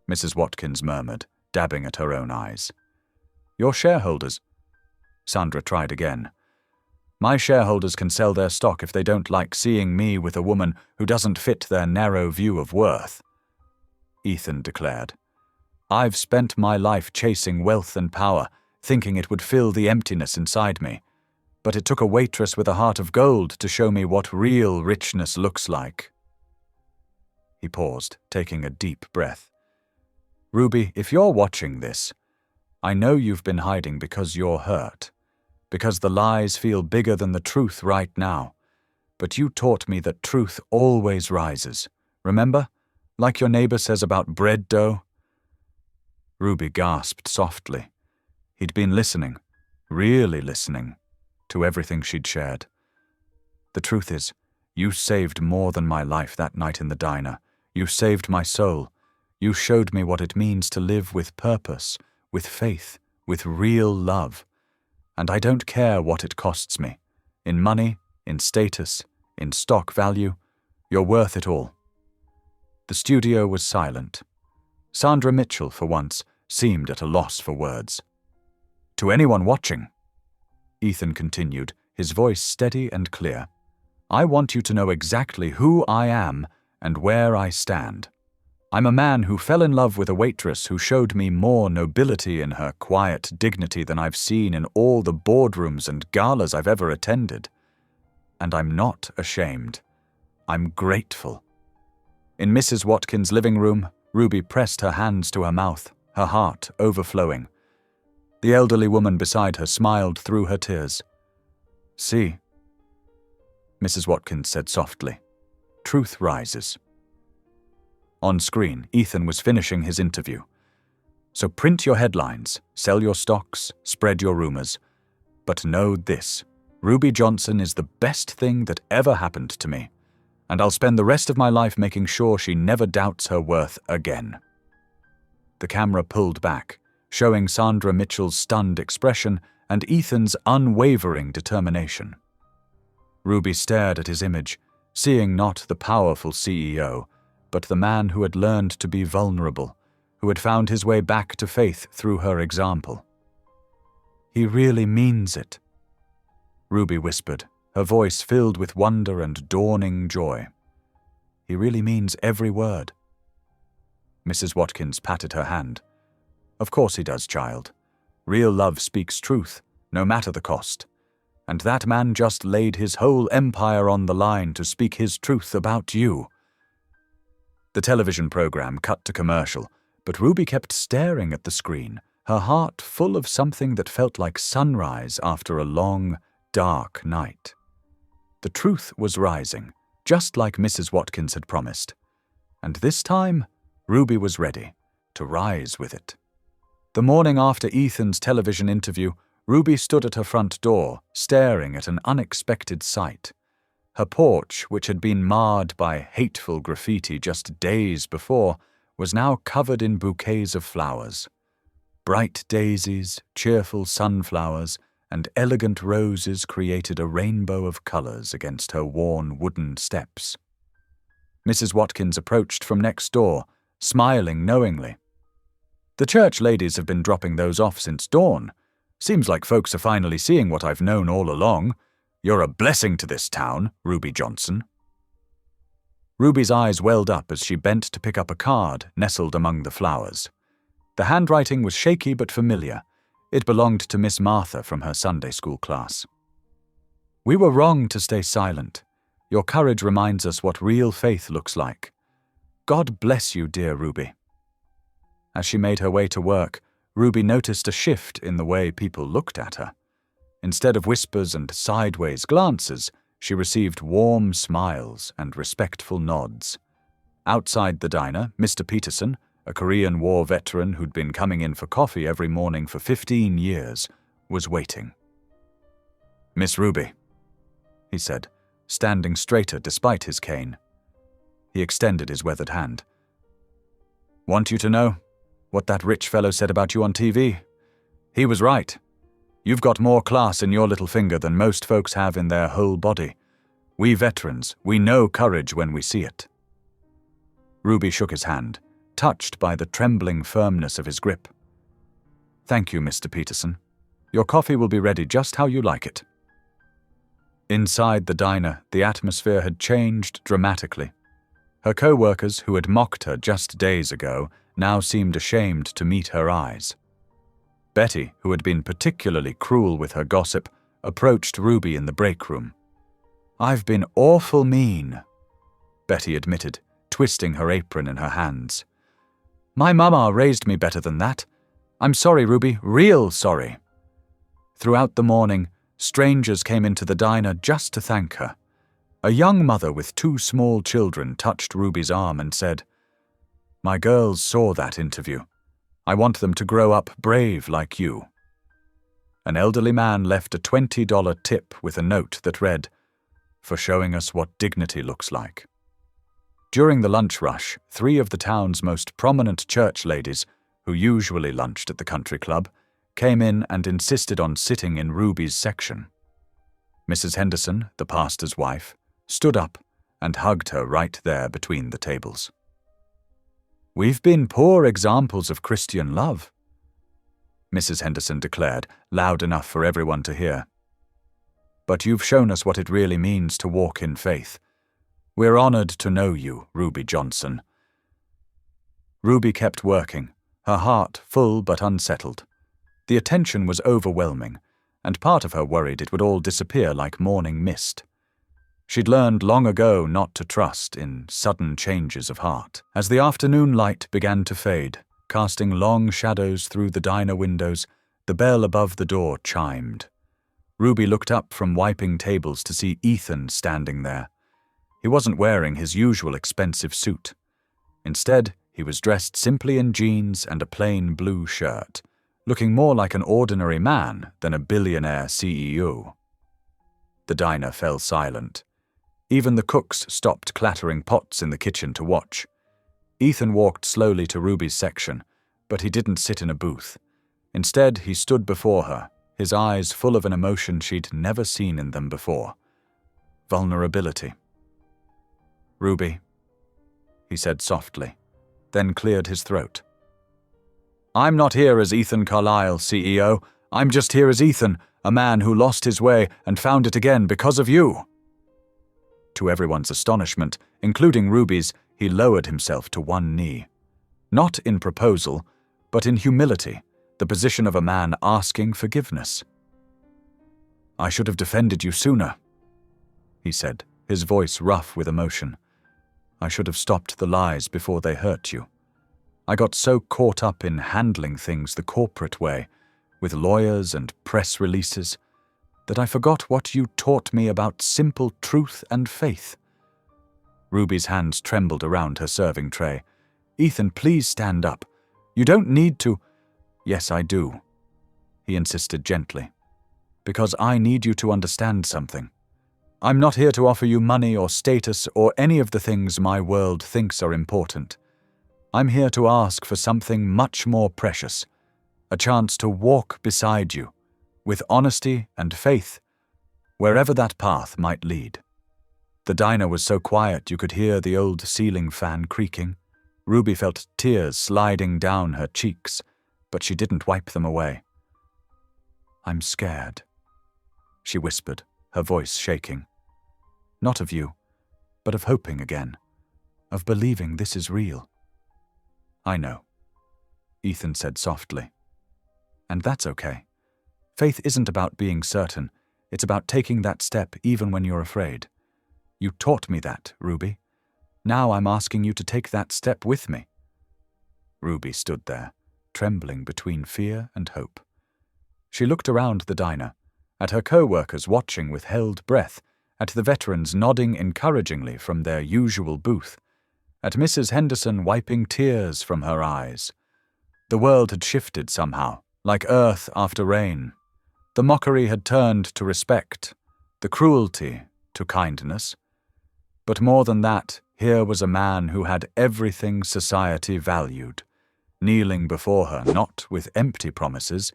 Mrs. Watkins murmured, dabbing at her own eyes. Your shareholders. Sandra tried again. My shareholders can sell their stock if they don't like seeing me with a woman who doesn't fit their narrow view of worth. Ethan declared. I've spent my life chasing wealth and power, thinking it would fill the emptiness inside me. But it took a waitress with a heart of gold to show me what real richness looks like. He paused, taking a deep breath. Ruby, if you're watching this, I know you've been hiding because you're hurt, because the lies feel bigger than the truth right now. But you taught me that truth always rises. Remember? Like your neighbor says about bread dough? Ruby gasped softly. He'd been listening, really listening, to everything she'd shared. The truth is, you saved more than my life that night in the diner. You saved my soul. You showed me what it means to live with purpose, with faith, with real love. And I don't care what it costs me. In money, in status, in stock value, you're worth it all. The studio was silent. Sandra Mitchell, for once, seemed at a loss for words. To anyone watching, Ethan continued, his voice steady and clear, I want you to know exactly who I am and where I stand. I'm a man who fell in love with a waitress who showed me more nobility in her quiet dignity than I've seen in all the boardrooms and galas I've ever attended. And I'm not ashamed. I'm grateful. In Mrs. Watkins' living room, Ruby pressed her hands to her mouth, her heart overflowing. The elderly woman beside her smiled through her tears. See, Mrs. Watkins said softly, truth rises. On screen, Ethan was finishing his interview. So print your headlines, sell your stocks, spread your rumors. But know this, Ruby Johnson is the best thing that ever happened to me, and I'll spend the rest of my life making sure she never doubts her worth again. The camera pulled back, showing Sandra Mitchell's stunned expression and Ethan's unwavering determination. Ruby stared at his image, seeing not the powerful CEO, but the man who had learned to be vulnerable, who had found his way back to faith through her example. He really means it, Ruby whispered, her voice filled with wonder and dawning joy. He really means every word. Mrs. Watkins patted her hand. Of course he does, child. Real love speaks truth, no matter the cost. And that man just laid his whole empire on the line to speak his truth about you. The television program cut to commercial, but Ruby kept staring at the screen, her heart full of something that felt like sunrise after a long, dark night. The truth was rising, just like Mrs. Watkins had promised. And this time, Ruby was ready to rise with it. The morning after Ethan's television interview, Ruby stood at her front door, staring at an unexpected sight. Her porch, which had been marred by hateful graffiti just days before, was now covered in bouquets of flowers. Bright daisies, cheerful sunflowers, and elegant roses created a rainbow of colors against her worn wooden steps. Mrs. Watkins approached from next door, smiling knowingly. The church ladies have been dropping those off since dawn. Seems like folks are finally seeing what I've known all along. You're a blessing to this town, Ruby Johnson. Ruby's eyes welled up as she bent to pick up a card nestled among the flowers. The handwriting was shaky but familiar. It belonged to Miss Martha from her Sunday school class. We were wrong to stay silent. Your courage reminds us what real faith looks like. God bless you, dear Ruby. As she made her way to work, Ruby noticed a shift in the way people looked at her. Instead of whispers and sideways glances, she received warm smiles and respectful nods. Outside the diner, Mr. Peterson, a Korean War veteran who'd been coming in for coffee every morning for 15 years, was waiting. Miss Ruby. he said, standing straighter despite his cane. He extended his weathered hand. Want you to know what that rich fellow said about you on TV? He was right. You've got more class in your little finger than most folks have in their whole body. We veterans, we know courage when we see it. Ruby shook his hand, touched by the trembling firmness of his grip. Thank you, Mr. Peterson. Your coffee will be ready just how you like it. Inside the diner, the atmosphere had changed dramatically. Her co-workers, who had mocked her just days ago, now seemed ashamed to meet her eyes. Betty, who had been particularly cruel with her gossip, approached Ruby in the break room. I've been awful mean, Betty admitted, twisting her apron in her hands. My mama raised me better than that. I'm sorry, Ruby, real sorry. Throughout the morning, strangers came into the diner just to thank her. A young mother with 2 small children touched Ruby's arm and said, My girls saw that interview. I want them to grow up brave like you. An elderly man left a $20 tip with a note that read, For showing us what dignity looks like. During the lunch rush, 3 of the town's most prominent church ladies, who usually lunched at the country club, came in and insisted on sitting in Ruby's section. Mrs. Henderson, the pastor's wife, stood up and hugged her right there between the tables. We've been poor examples of Christian love, Mrs. Henderson declared, loud enough for everyone to hear. But you've shown us what it really means to walk in faith. We're honored to know you, Ruby Johnson. Ruby kept working, her heart full but unsettled. The attention was overwhelming, and part of her worried it would all disappear like morning mist. She'd learned long ago not to trust in sudden changes of heart. As the afternoon light began to fade, casting long shadows through the diner windows, the bell above the door chimed. Ruby looked up from wiping tables to see Ethan standing there. He wasn't wearing his usual expensive suit. Instead, he was dressed simply in jeans and a plain blue shirt, looking more like an ordinary man than a billionaire CEO. The diner fell silent. Even the cooks stopped clattering pots in the kitchen to watch. Ethan walked slowly to Ruby's section, but he didn't sit in a booth. Instead, he stood before her, his eyes full of an emotion she'd never seen in them before. Vulnerability. Ruby, he said softly, then cleared his throat. I'm not here as Ethan Carlisle, CEO. I'm just here as Ethan, a man who lost his way and found it again because of you. To everyone's astonishment, including Ruby's, he lowered himself to one knee. Not in proposal, but in humility, the position of a man asking forgiveness. I should have defended you sooner, he said, his voice rough with emotion. I should have stopped the lies before they hurt you. I got so caught up in handling things the corporate way, with lawyers and press releases, that I forgot what you taught me about simple truth and faith. Ruby's hands trembled around her serving tray. Ethan, please stand up. You don't need to. Yes, I do, he insisted gently, because I need you to understand something. I'm not here to offer you money or status or any of the things my world thinks are important. I'm here to ask for something much more precious, a chance to walk beside you, with honesty and faith, wherever that path might lead. The diner was so quiet you could hear the old ceiling fan creaking. Ruby felt tears sliding down her cheeks, but she didn't wipe them away. I'm scared, she whispered, her voice shaking. Not of you, but of hoping again, of believing this is real. I know, Ethan said softly. And that's okay. Faith isn't about being certain. It's about taking that step even when you're afraid. You taught me that, Ruby. Now I'm asking you to take that step with me. Ruby stood there, trembling between fear and hope. She looked around the diner, at her co-workers watching with held breath, at the veterans nodding encouragingly from their usual booth, at Mrs. Henderson wiping tears from her eyes. The world had shifted somehow, like earth after rain. The mockery had turned to respect, the cruelty to kindness. But more than that, here was a man who had everything society valued, kneeling before her not with empty promises,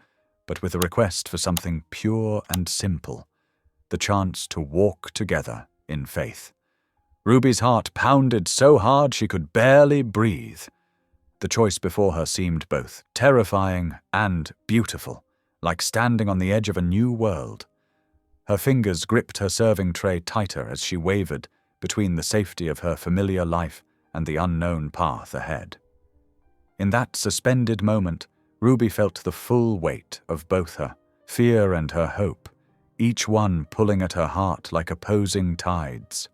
but with a request for something pure and simple, the chance to walk together in faith. Ruby's heart pounded so hard she could barely breathe. The choice before her seemed both terrifying and beautiful, like standing on the edge of a new world. Her fingers gripped her serving tray tighter as she wavered between the safety of her familiar life and the unknown path ahead. In that suspended moment, Ruby felt the full weight of both her fear and her hope, each one pulling at her heart like opposing tides.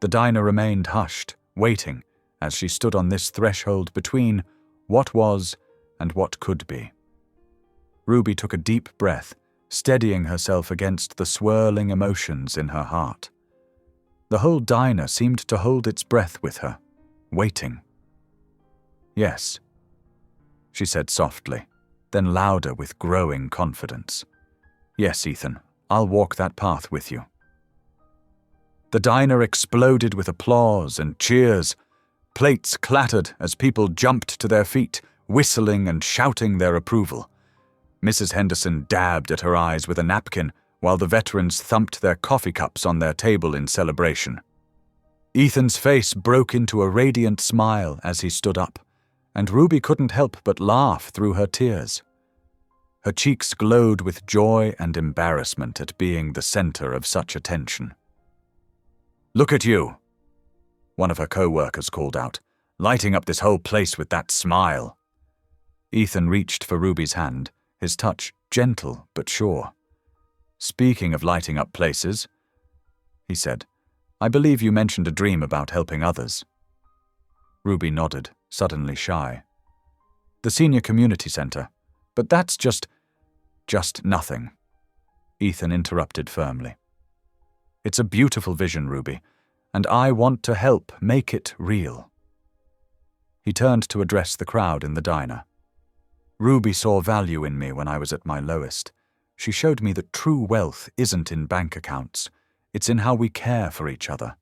The diner remained hushed, waiting, as she stood on this threshold between what was and what could be. Ruby took a deep breath, steadying herself against the swirling emotions in her heart. The whole diner seemed to hold its breath with her, waiting. "Yes," she said softly, then louder with growing confidence. "Yes, Ethan, I'll walk that path with you." The diner exploded with applause and cheers. Plates clattered as people jumped to their feet, whistling and shouting their approval. Mrs. Henderson dabbed at her eyes with a napkin, while the veterans thumped their coffee cups on their table in celebration. Ethan's face broke into a radiant smile as he stood up, and Ruby couldn't help but laugh through her tears. Her cheeks glowed with joy and embarrassment at being the center of such attention. "Look at you," one of her co-workers called out, "lighting up this whole place with that smile." Ethan reached for Ruby's hand, his touch gentle but sure. "Speaking of lighting up places," he said, "I believe you mentioned a dream about helping others." Ruby nodded, suddenly shy. "The senior community center, but that's just nothing," Ethan interrupted firmly. "It's a beautiful vision, Ruby, and I want to help make it real." He turned to address the crowd in the diner. "Ruby saw value in me when I was at my lowest. She showed me that true wealth isn't in bank accounts. It's in how we care for each other.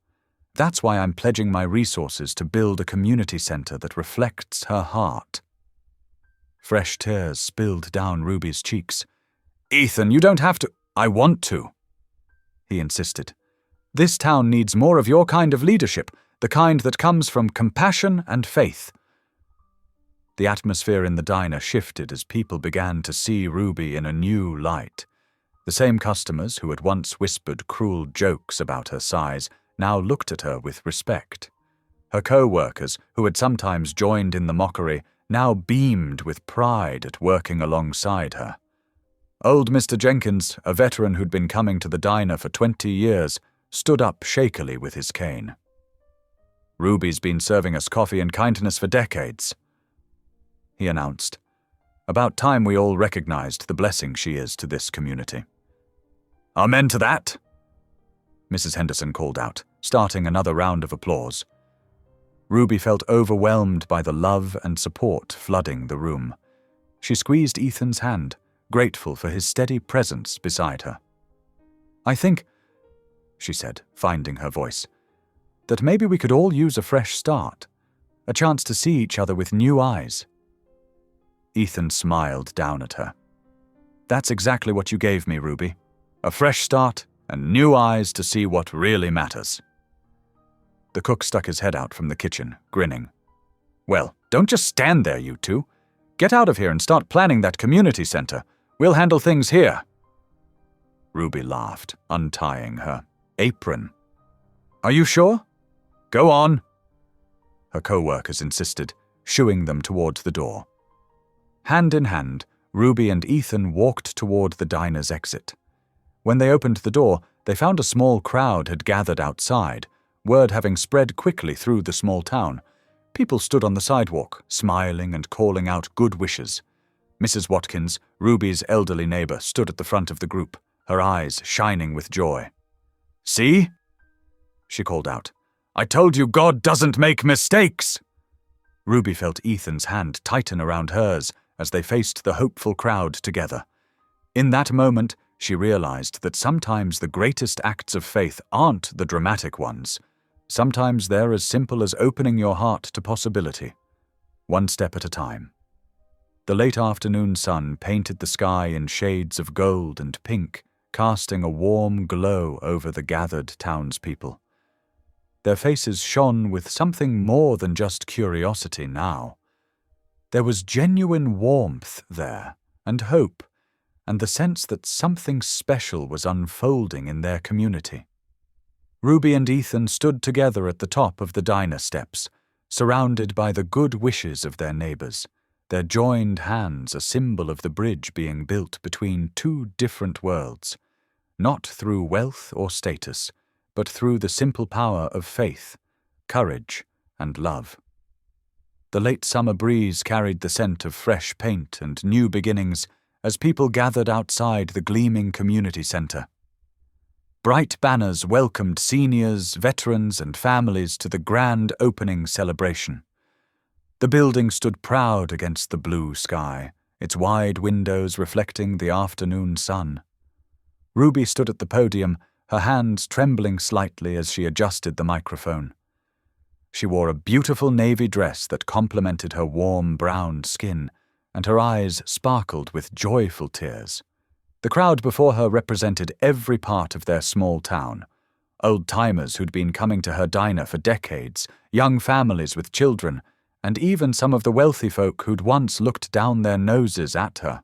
That's why I'm pledging my resources to build a community center that reflects her heart." Fresh tears spilled down Ruby's cheeks. "Ethan, you don't have to." "I want to," he insisted. "This town needs more of your kind of leadership, the kind that comes from compassion and faith." The atmosphere in the diner shifted as people began to see Ruby in a new light. The same customers who had once whispered cruel jokes about her size now looked at her with respect. Her co-workers, who had sometimes joined in the mockery, now beamed with pride at working alongside her. Old Mr. Jenkins, a veteran who'd been coming to the diner for 20 years, stood up shakily with his cane. "Ruby's been serving us coffee and kindness for decades," he announced. "About time we all recognized the blessing she is to this community." "Amen to that," Mrs. Henderson called out, starting another round of applause. Ruby felt overwhelmed by the love and support flooding the room. She squeezed Ethan's hand, grateful for his steady presence beside her. "I think," she said, finding her voice, "that maybe we could all use a fresh start, a chance to see each other with new eyes." Ethan smiled down at her. "That's exactly what you gave me, Ruby. A fresh start and new eyes to see what really matters." The cook stuck his head out from the kitchen, grinning. "Well, don't just stand there, you two. Get out of here and start planning that community center. We'll handle things here." Ruby laughed, untying her apron. "Are you sure? Go on," her co-workers insisted, shooing them toward the door. Hand in hand, Ruby and Ethan walked toward the diner's exit. When they opened the door, they found a small crowd had gathered outside, word having spread quickly through the small town. People stood on the sidewalk, smiling and calling out good wishes. Mrs. Watkins, Ruby's elderly neighbor, stood at the front of the group, her eyes shining with joy. "See?" she called out. "I told you God doesn't make mistakes!" Ruby felt Ethan's hand tighten around hers as they faced the hopeful crowd together. In that moment, she realized that sometimes the greatest acts of faith aren't the dramatic ones. Sometimes they're as simple as opening your heart to possibility, one step at a time. The late afternoon sun painted the sky in shades of gold and pink, casting a warm glow over the gathered townspeople. Their faces shone with something more than just curiosity now. There was genuine warmth there, and hope, and the sense that something special was unfolding in their community. Ruby and Ethan stood together at the top of the diner steps, surrounded by the good wishes of their neighbors, their joined hands a symbol of the bridge being built between two different worlds, not through wealth or status, but through the simple power of faith, courage, and love. The late summer breeze carried the scent of fresh paint and new beginnings as people gathered outside the gleaming community center. Bright banners welcomed seniors, veterans, and families to the grand opening celebration. The building stood proud against the blue sky, its wide windows reflecting the afternoon sun. Ruby stood at the podium, her hands trembling slightly as she adjusted the microphone. She wore a beautiful navy dress that complemented her warm brown skin, and her eyes sparkled with joyful tears. The crowd before her represented every part of their small town. Old-timers who'd been coming to her diner for decades, young families with children, and even some of the wealthy folk who'd once looked down their noses at her.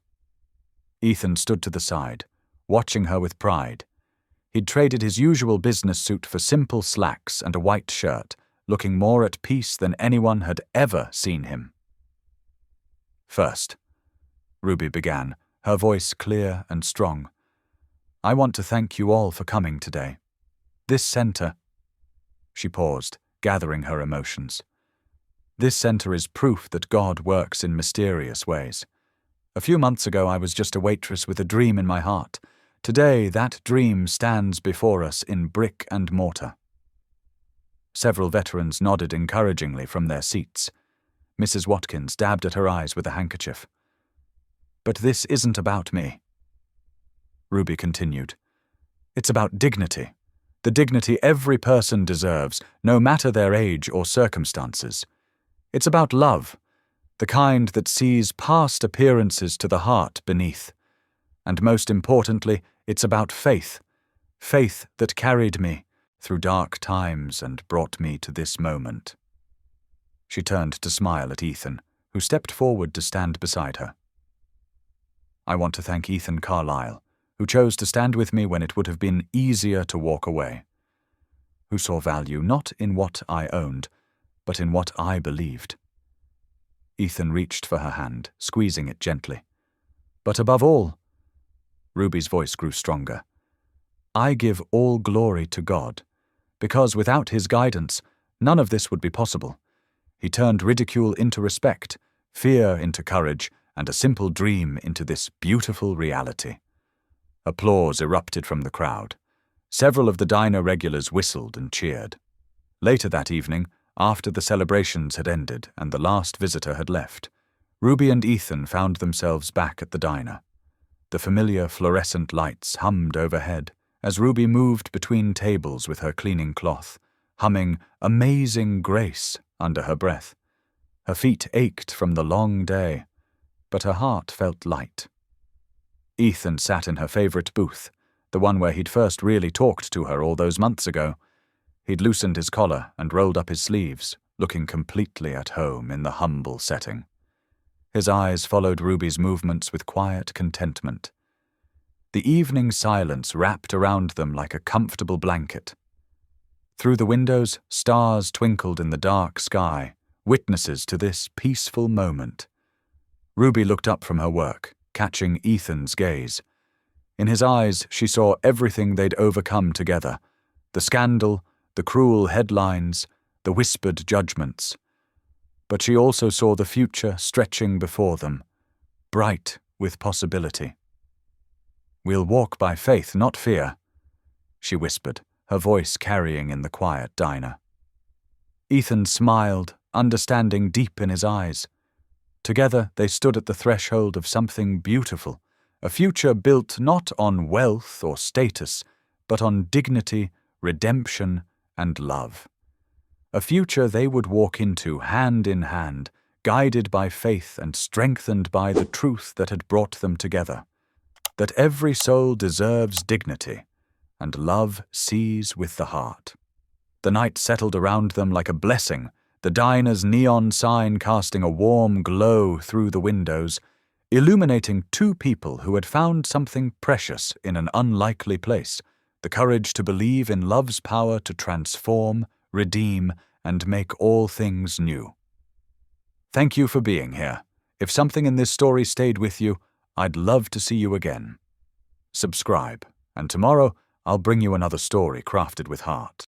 Ethan stood to the side, watching her with pride. He'd traded his usual business suit for simple slacks and a white shirt, looking more at peace than anyone had ever seen him. "First," Ruby began, her voice clear and strong, "I want to thank you all for coming today. This center—" She paused, gathering her emotions. "This center is proof that God works in mysterious ways. A few months ago I was just a waitress with a dream in my heart. Today that dream stands before us in brick and mortar." Several veterans nodded encouragingly from their seats. Mrs. Watkins dabbed at her eyes with a handkerchief. "But this isn't about me," Ruby continued. "It's about dignity. The dignity every person deserves, no matter their age or circumstances. It's about love, the kind that sees past appearances to the heart beneath. And most importantly, it's about faith, faith that carried me through dark times and brought me to this moment." She turned to smile at Ethan, who stepped forward to stand beside her. "I want to thank Ethan Carlyle, who chose to stand with me when it would have been easier to walk away, who saw value not in what I owned, but in what I believed." Ethan reached for her hand, squeezing it gently. "But above all," Ruby's voice grew stronger, "I give all glory to God, because without his guidance, none of this would be possible. He turned ridicule into respect, fear into courage, and a simple dream into this beautiful reality." Applause erupted from the crowd. Several of the diner regulars whistled and cheered. Later that evening, after the celebrations had ended and the last visitor had left, Ruby and Ethan found themselves back at the diner. The familiar fluorescent lights hummed overhead as Ruby moved between tables with her cleaning cloth, humming "Amazing Grace" under her breath. Her feet ached from the long day, but her heart felt light. Ethan sat in her favorite booth, the one where he'd first really talked to her all those months ago. He'd loosened his collar and rolled up his sleeves, looking completely at home in the humble setting. His eyes followed Ruby's movements with quiet contentment. The evening silence wrapped around them like a comfortable blanket. Through the windows, stars twinkled in the dark sky, witnesses to this peaceful moment. Ruby looked up from her work, catching Ethan's gaze. In his eyes, she saw everything they'd overcome together: the scandal, the cruel headlines, the whispered judgments. But she also saw the future stretching before them, bright with possibility. "We'll walk by faith, not fear," she whispered, her voice carrying in the quiet diner. Ethan smiled, understanding deep in his eyes. Together they stood at the threshold of something beautiful, A future built not on wealth or status, but on dignity, redemption, and love. A future they would walk into hand in hand, guided by faith and strengthened by the truth that had brought them together. That every soul deserves dignity, and love sees with the heart. The night settled around them like a blessing, the diner's neon sign casting a warm glow through the windows, illuminating two people who had found something precious in an unlikely place, the courage to believe in love's power to transform, redeem, and make all things new. Thank you for being here. If something in this story stayed with you, I'd love to see you again. Subscribe, and tomorrow I'll bring you another story crafted with heart.